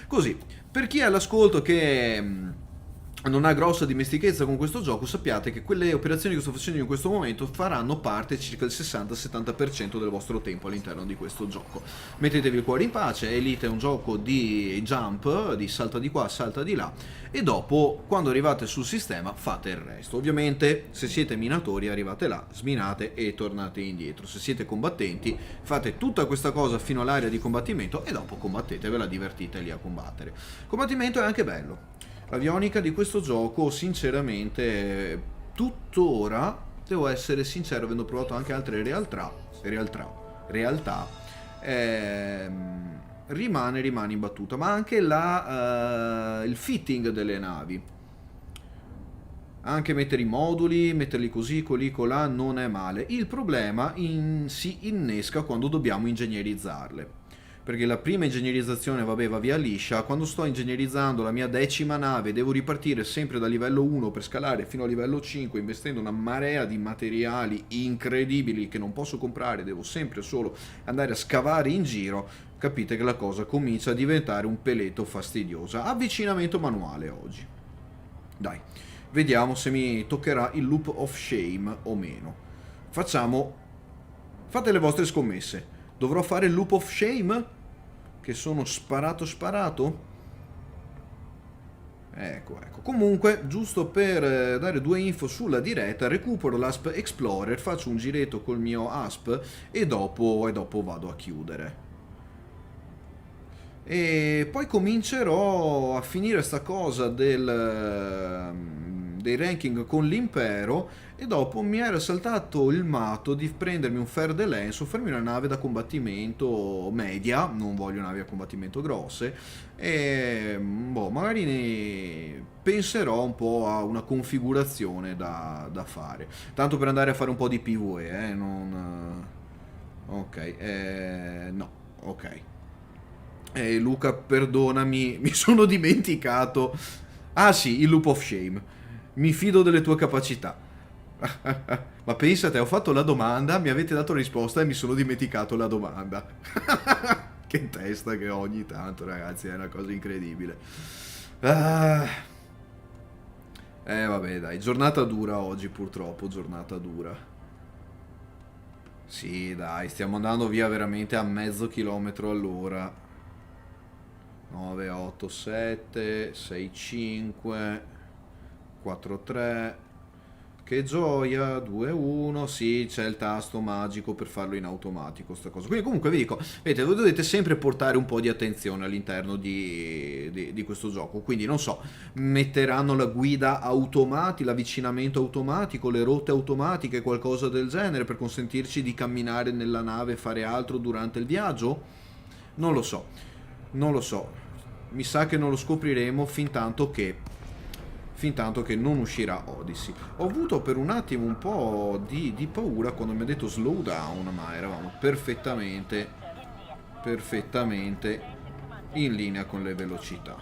così, per chi è all'ascolto che non ha grossa dimestichezza con questo gioco, sappiate che quelle operazioni che sto facendo in questo momento faranno parte circa il 60-70% del vostro tempo all'interno di questo gioco. Mettetevi il cuore in pace, Elite è un gioco di jump, di salta di qua, salta di là, e dopo, quando arrivate sul sistema, fate il resto. Ovviamente, se siete minatori, arrivate là, sminate e tornate indietro. Se siete combattenti, fate tutta questa cosa fino all'area di combattimento e dopo combattete, ve la divertite lì a combattere. Il combattimento è anche bello. L'avionica di questo gioco, sinceramente, tuttora, devo essere sincero, avendo provato anche altre realtà, rimane imbattuta, ma anche il fitting delle navi. Anche mettere i moduli, metterli così, colì, colà, non è male. Il problema si innesca quando dobbiamo ingegnerizzarle. Perché la prima ingegnerizzazione va via liscia, quando sto ingegnerizzando la mia 10ª nave devo ripartire sempre da livello 1 per scalare fino a livello 5 investendo una marea di materiali incredibili che non posso comprare, devo sempre solo andare a scavare in giro, capite che la cosa comincia a diventare un peletto fastidiosa. Avvicinamento manuale oggi. Dai, vediamo se mi toccherà il loop of shame o meno. Fate le vostre scommesse. Dovrò fare il loop of shame? Che sono sparato? Ecco. Comunque, giusto per dare 2 info sulla diretta, recupero l'Asp Explorer, faccio un giretto col mio Asp e dopo vado a chiudere. E poi comincerò a finire sta cosa dei ranking con l'impero e dopo mi era saltato il matto di prendermi un Fer de Lance o farmi una nave da combattimento media, non voglio navi a combattimento grosse, e magari ne penserò un po' a una configurazione da fare, tanto per andare a fare un po' di PvE, ok, no, ok. Luca, perdonami, mi sono dimenticato. Ah sì, il loop of shame. Mi fido delle tue capacità. Ma pensate, ho fatto la domanda, mi avete dato la risposta e mi sono dimenticato la domanda. Che testa che ho ogni tanto, ragazzi, è una cosa incredibile. Vabbè, dai, giornata dura oggi, purtroppo, giornata dura. Sì, dai, stiamo andando via veramente a mezzo chilometro all'ora. 9, 8, 7, 6, 5, 4, 3, che gioia, 2, 1, sì, c'è il tasto magico per farlo in automatico, sta cosa. Quindi comunque vi dico, vedete, voi dovete sempre portare un po' di attenzione all'interno di questo gioco, quindi non so, metteranno la guida automatica, l'avvicinamento automatico, le rotte automatiche, qualcosa del genere, per consentirci di camminare nella nave e fare altro durante il viaggio? Non lo so. Mi sa che non lo scopriremo fin tanto che non uscirà Odyssey. Ho avuto per un attimo un po' di paura quando mi ha detto slow down, ma eravamo perfettamente in linea con le velocità.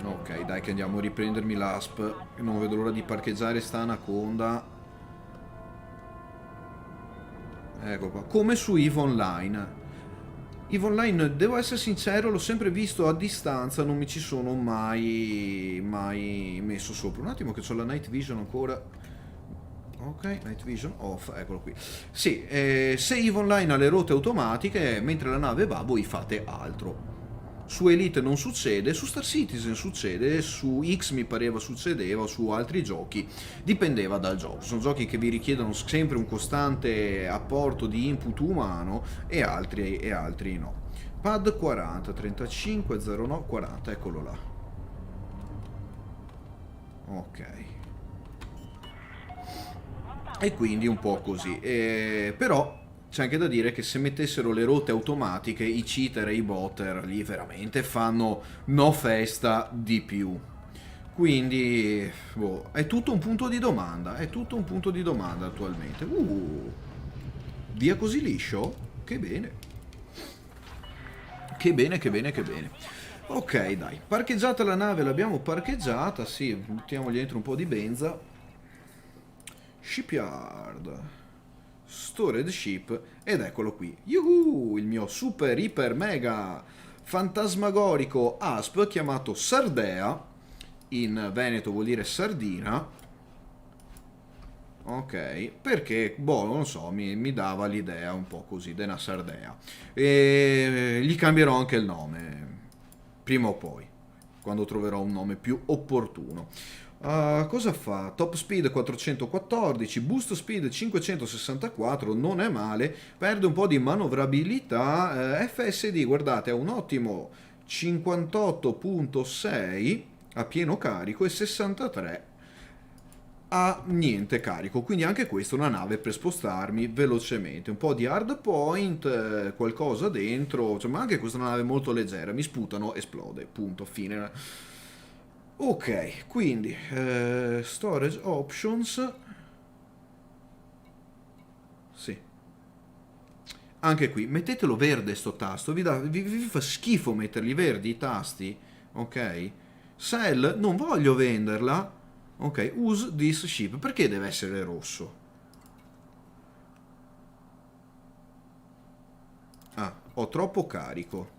Ok, dai che andiamo a riprendermi l'Asp, non vedo l'ora di parcheggiare sta anaconda. Ecco qua, come su EVE Online. EVE Online, devo essere sincero, l'ho sempre visto a distanza, non mi ci sono mai messo sopra. Un attimo che ho la Night Vision ancora. Ok, Night Vision off, eccolo qui. Sì, se EVE Online ha le rotte automatiche, mentre la nave va, voi fate altro. Su Elite non succede, su Star Citizen succede, su X mi pareva succedeva, su altri giochi dipendeva dal gioco. Sono giochi che vi richiedono sempre un costante apporto di input umano e altri no. Pad 40, 35, 09, 40, eccolo là. Ok. E quindi un po' così. Però c'è anche da dire che se mettessero le rotte automatiche, i cheater e i botter lì veramente fanno no festa di più. Quindi, boh, è tutto un punto di domanda. È tutto un punto di domanda attualmente. Via così liscio? Che bene. Che bene, che bene, che bene. Ok, dai. Parcheggiata la nave, l'abbiamo parcheggiata. Sì, buttiamogli dentro un po' di benza. Shipyard. Storage ship. Ed eccolo qui. Yuhu! Il mio super, iper, mega fantasmagorico ASP chiamato Sardea. In veneto vuol dire sardina. Ok, perché, boh, non so, mi dava l'idea un po' così, della Sardea. E gli cambierò anche il nome, prima o poi, quando troverò un nome più opportuno. Cosa fa? Top speed 414, boost speed 564, non è male, perde un po' di manovrabilità, FSD, guardate, ha un ottimo 58.6 a pieno carico e 63 a niente carico, quindi anche questa è una nave per spostarmi velocemente, un po' di hard point, qualcosa dentro, cioè, ma anche questa è una nave molto leggera, mi sputano, esplode, punto, fine. Ok, quindi storage options, sì, anche qui mettetelo verde sto tasto, vi fa schifo metterli verdi i tasti, ok? Sell, non voglio venderla. Ok, use this ship. Perché deve essere rosso? Ah, ho troppo carico.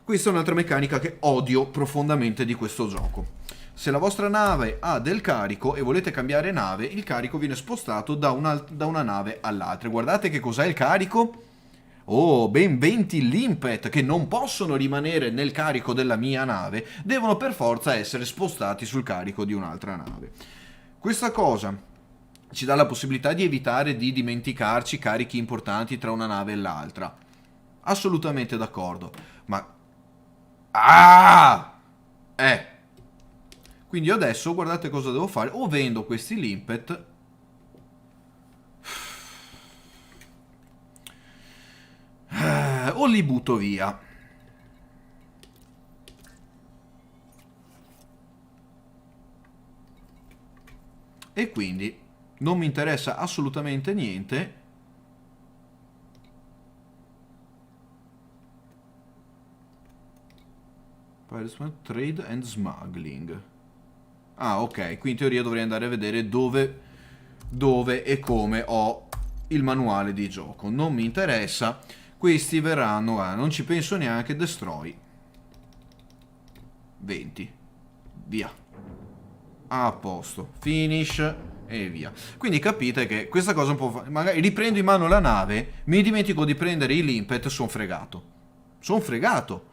Questa è un'altra meccanica che odio profondamente di questo gioco. Se la vostra nave ha del carico e volete cambiare nave, il carico viene spostato da una nave all'altra. Guardate che cos'è il carico? Oh, ben 20 limpet che non possono rimanere nel carico della mia nave, devono per forza essere spostati sul carico di un'altra nave. Questa cosa ci dà la possibilità di evitare di dimenticarci carichi importanti tra una nave e l'altra. Assolutamente d'accordo. Ma... Ah! Quindi io adesso, guardate cosa devo fare. O vendo questi limpet... o li butto via. E quindi non mi interessa assolutamente niente. Trade and smuggling. Ah, ok, qui in teoria dovrei andare a vedere dove e come ho il manuale di gioco. Non mi interessa. Questi verranno, non ci penso neanche, destroy. 20. Via. A posto. Finish e via. Quindi capite che questa cosa un po'... Magari riprendo in mano la nave, mi dimentico di prendere i limpet, sono fregato. Sono fregato.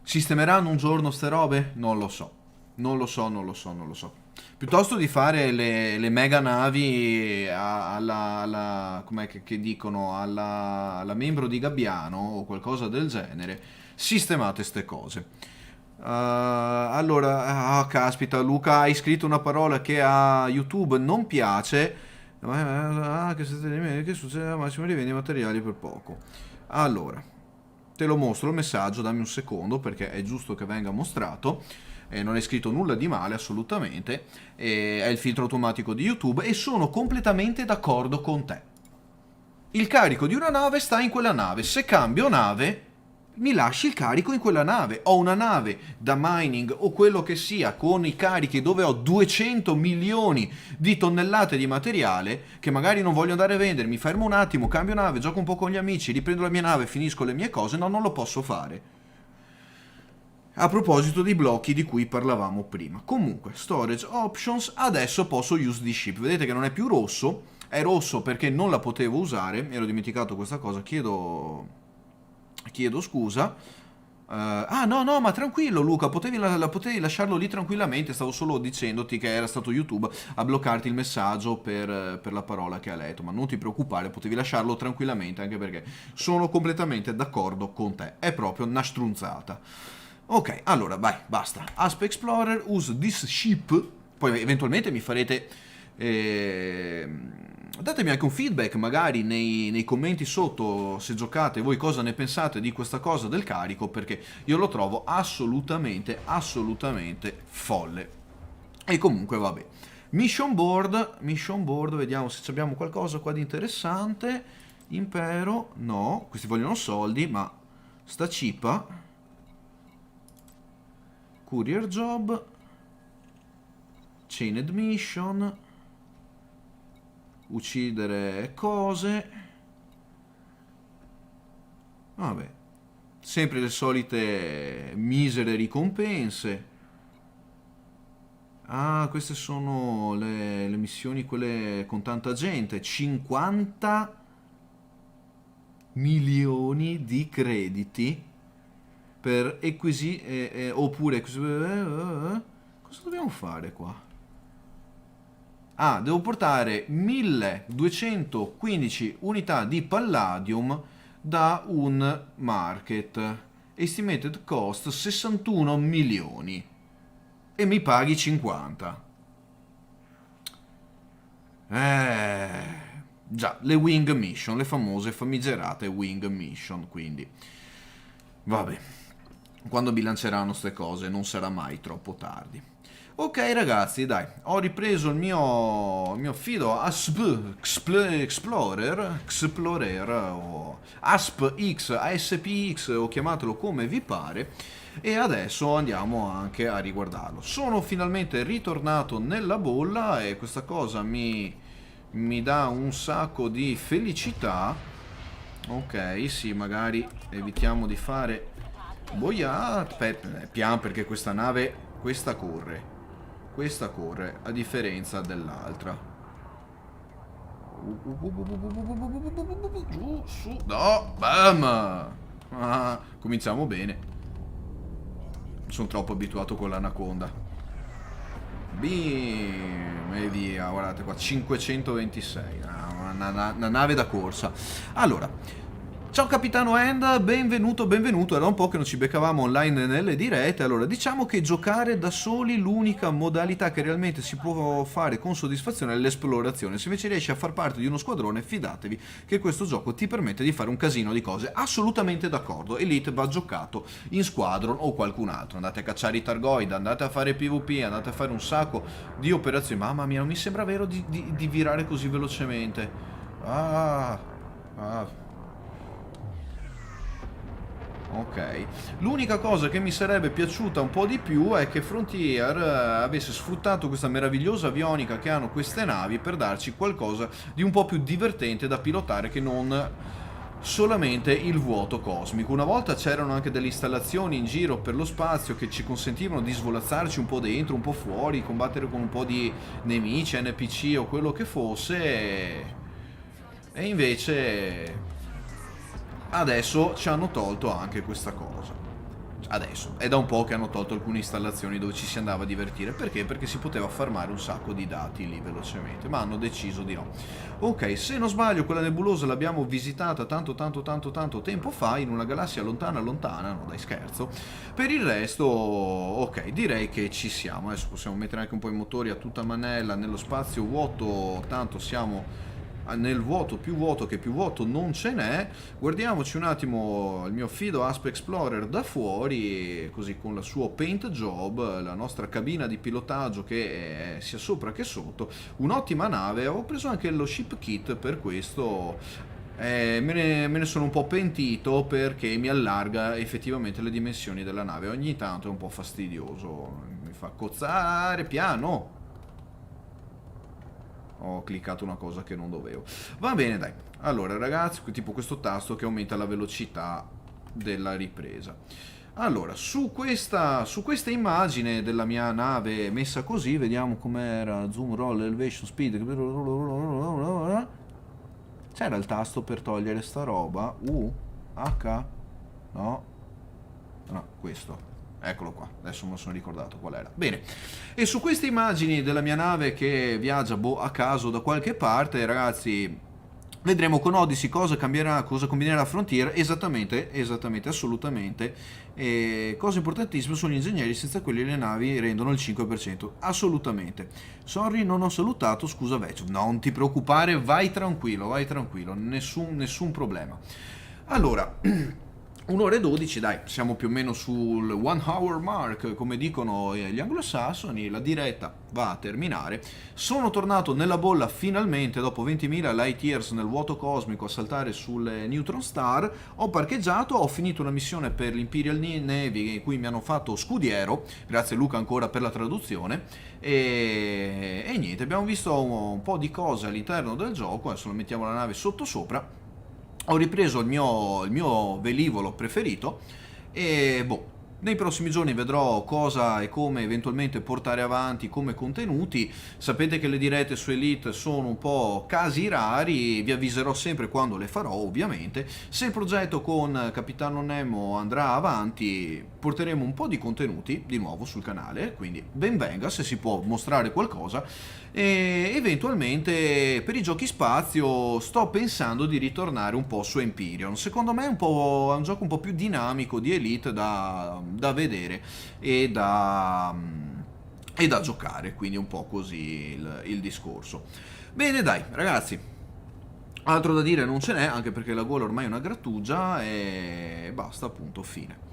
Sistemeranno un giorno ste robe? Non lo so. Non lo so. Piuttosto di fare le mega navi com'è che dicono, alla membro di Gabbiano o qualcosa del genere, sistemate ste cose. Allora, caspita, Luca, hai scritto una parola che a YouTube non piace. Che succede? Al massimo rivendi materiali per poco. Allora, te lo mostro il messaggio, dammi un secondo perché è giusto che venga mostrato. Non è scritto nulla di male assolutamente, è il filtro automatico di YouTube e sono completamente d'accordo con te. Il carico di una nave sta in quella nave, se cambio nave mi lasci il carico in quella nave. Ho una nave da mining o quello che sia con i carichi dove ho 200 milioni di tonnellate di materiale che magari non voglio andare a vendere, mi fermo un attimo, cambio nave, gioco un po' con gli amici, riprendo la mia nave, finisco le mie cose. No, non lo posso fare. A proposito dei blocchi di cui parlavamo prima. Comunque, storage options, adesso posso use the ship. Vedete che non è più rosso, è rosso perché non la potevo usare, mi ero dimenticato questa cosa, chiedo scusa. No, ma tranquillo Luca, potevi lasciarlo lì tranquillamente, stavo solo dicendoti che era stato YouTube a bloccarti il messaggio per la parola che ha letto, ma non ti preoccupare, potevi lasciarlo tranquillamente, anche perché sono completamente d'accordo con te, è proprio una strunzata. Ok, allora, vai, basta. Asp Explorer, use this ship. Poi eventualmente mi farete... datemi anche un feedback magari nei commenti sotto, se giocate voi, cosa ne pensate di questa cosa del carico, perché io lo trovo assolutamente folle. E comunque vabbè. Mission board, vediamo se abbiamo qualcosa qua di interessante. Impero, no, questi vogliono soldi, ma sta cipa. Courier job, chained mission, uccidere cose. Vabbè, sempre le solite misere ricompense. Ah, queste sono le missioni, quelle con tanta gente. 50 milioni di crediti per oppure cosa dobbiamo fare qua? Ah, devo portare 1215 unità di palladium da un market. Estimated cost 61 milioni. E mi paghi 50. Già, le wing mission, le famose famigerate wing mission, quindi vabbè. Quando bilanceranno ste cose non sarà mai troppo tardi. Ok ragazzi, dai, ho ripreso il mio fido Asp Explorer o AspX, ASPX o chiamatelo come vi pare, e adesso andiamo anche a riguardarlo. Sono finalmente ritornato nella bolla e questa cosa mi dà un sacco di felicità. Ok, sì, magari evitiamo di fare boiate, pian, perché questa nave, questa corre, a differenza dell'altra. Giù, su, no, bam! Ah, cominciamo bene. Sono troppo abituato con l'anaconda. Bim! E via, guardate qua, 526, una nave da corsa. Allora, ciao Capitano End, benvenuto, era un po' che non ci beccavamo online nelle dirette. Allora, diciamo che giocare da soli l'unica modalità che realmente si può fare con soddisfazione è l'esplorazione. Se invece riesci a far parte di uno squadrone, fidatevi che questo gioco ti permette di fare un casino di cose. Assolutamente d'accordo, Elite va giocato in squadron o qualcun altro. Andate a cacciare i Targoid, andate a fare PvP, andate a fare un sacco di operazioni. Mamma mia, non mi sembra vero di virare così velocemente. Ok, l'unica cosa che mi sarebbe piaciuta un po' di più è che Frontier avesse sfruttato questa meravigliosa avionica che hanno queste navi per darci qualcosa di un po' più divertente da pilotare che non solamente il vuoto cosmico. Una volta c'erano anche delle installazioni in giro per lo spazio che ci consentivano di svolazzarci un po' dentro, un po' fuori, combattere con un po' di nemici, NPC o quello che fosse, e invece adesso ci hanno tolto anche questa cosa. Adesso è da un po' che hanno tolto alcune installazioni dove ci si andava a divertire. Perché? Perché si poteva farmare un sacco di dati lì velocemente, ma hanno deciso di no. Ok, se non sbaglio quella nebulosa l'abbiamo visitata tanto tempo fa, in una galassia lontana, no dai, scherzo. Per il resto, ok, direi che ci siamo. Adesso possiamo mettere anche un po' i motori a tutta manella nello spazio vuoto, tanto siamo nel vuoto, più vuoto che più vuoto non ce n'è. Guardiamoci un attimo il mio fido Asp Explorer da fuori, così con il suo paint job, la nostra cabina di pilotaggio che è sia sopra che sotto, un'ottima nave. Ho preso anche lo ship kit per questo. Me ne sono un po' pentito perché mi allarga effettivamente le dimensioni della nave. Ogni tanto è un po' fastidioso, mi fa cozzare piano. Ho cliccato una cosa che non dovevo. Va bene, dai. Allora, ragazzi, tipo questo tasto che aumenta la velocità della ripresa. Allora, su questa immagine della mia nave messa così, vediamo com'era zoom, roll, elevation, speed. C'era il tasto per togliere sta roba? H? No? No, questo. Eccolo qua, adesso me lo sono ricordato qual era. Bene, e su queste immagini della mia nave che viaggia a caso da qualche parte, ragazzi, vedremo con Odyssey cosa cambierà, cosa combinerà Frontier, esattamente, assolutamente. E cosa importantissima sono gli ingegneri, senza quelli le navi rendono il 5%, assolutamente. Sorry, non ho salutato, scusa Vecchio. Non ti preoccupare, vai tranquillo, nessun problema. Allora, 1 ora e 12, dai, siamo più o meno sul 1 hour mark, come dicono gli anglosassoni, la diretta va a terminare. Sono tornato nella bolla finalmente dopo 20.000 light years nel vuoto cosmico a saltare sulle Neutron Star. Ho parcheggiato, ho finito una missione per l'Imperial Navy in cui mi hanno fatto scudiero, grazie Luca ancora per la traduzione, e niente, abbiamo visto un po' di cose all'interno del gioco, adesso mettiamo la nave sotto sopra. Ho ripreso il mio velivolo preferito e boh, nei prossimi giorni vedrò cosa e come eventualmente portare avanti come contenuti. Sapete che le dirette su Elite sono un po' casi rari, vi avviserò sempre quando le farò ovviamente. Se il progetto con Capitano Nemo andrà avanti, porteremo un po' di contenuti di nuovo sul canale, quindi ben venga se si può mostrare qualcosa. E eventualmente per i giochi spazio sto pensando di ritornare un po' su Empyrean. Secondo me è un gioco un po' più dinamico di Elite da vedere e da giocare, quindi un po' così il discorso. Bene dai ragazzi, altro da dire non ce n'è, anche perché la gola ormai è una grattugia e basta, appunto, fine.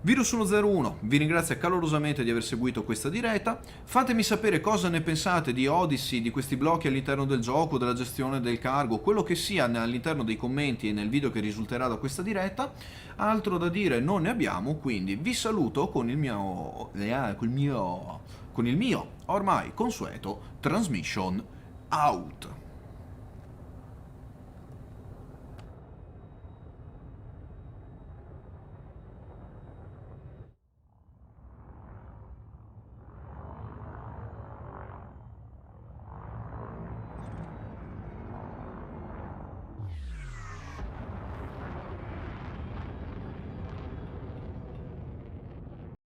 Virus101 vi ringrazia calorosamente di aver seguito questa diretta. Fatemi sapere cosa ne pensate di Odyssey, di questi blocchi all'interno del gioco, della gestione del cargo, quello che sia all'interno dei commenti e nel video che risulterà da questa diretta. Altro da dire non ne abbiamo, quindi vi saluto con il mio ormai consueto transmission out.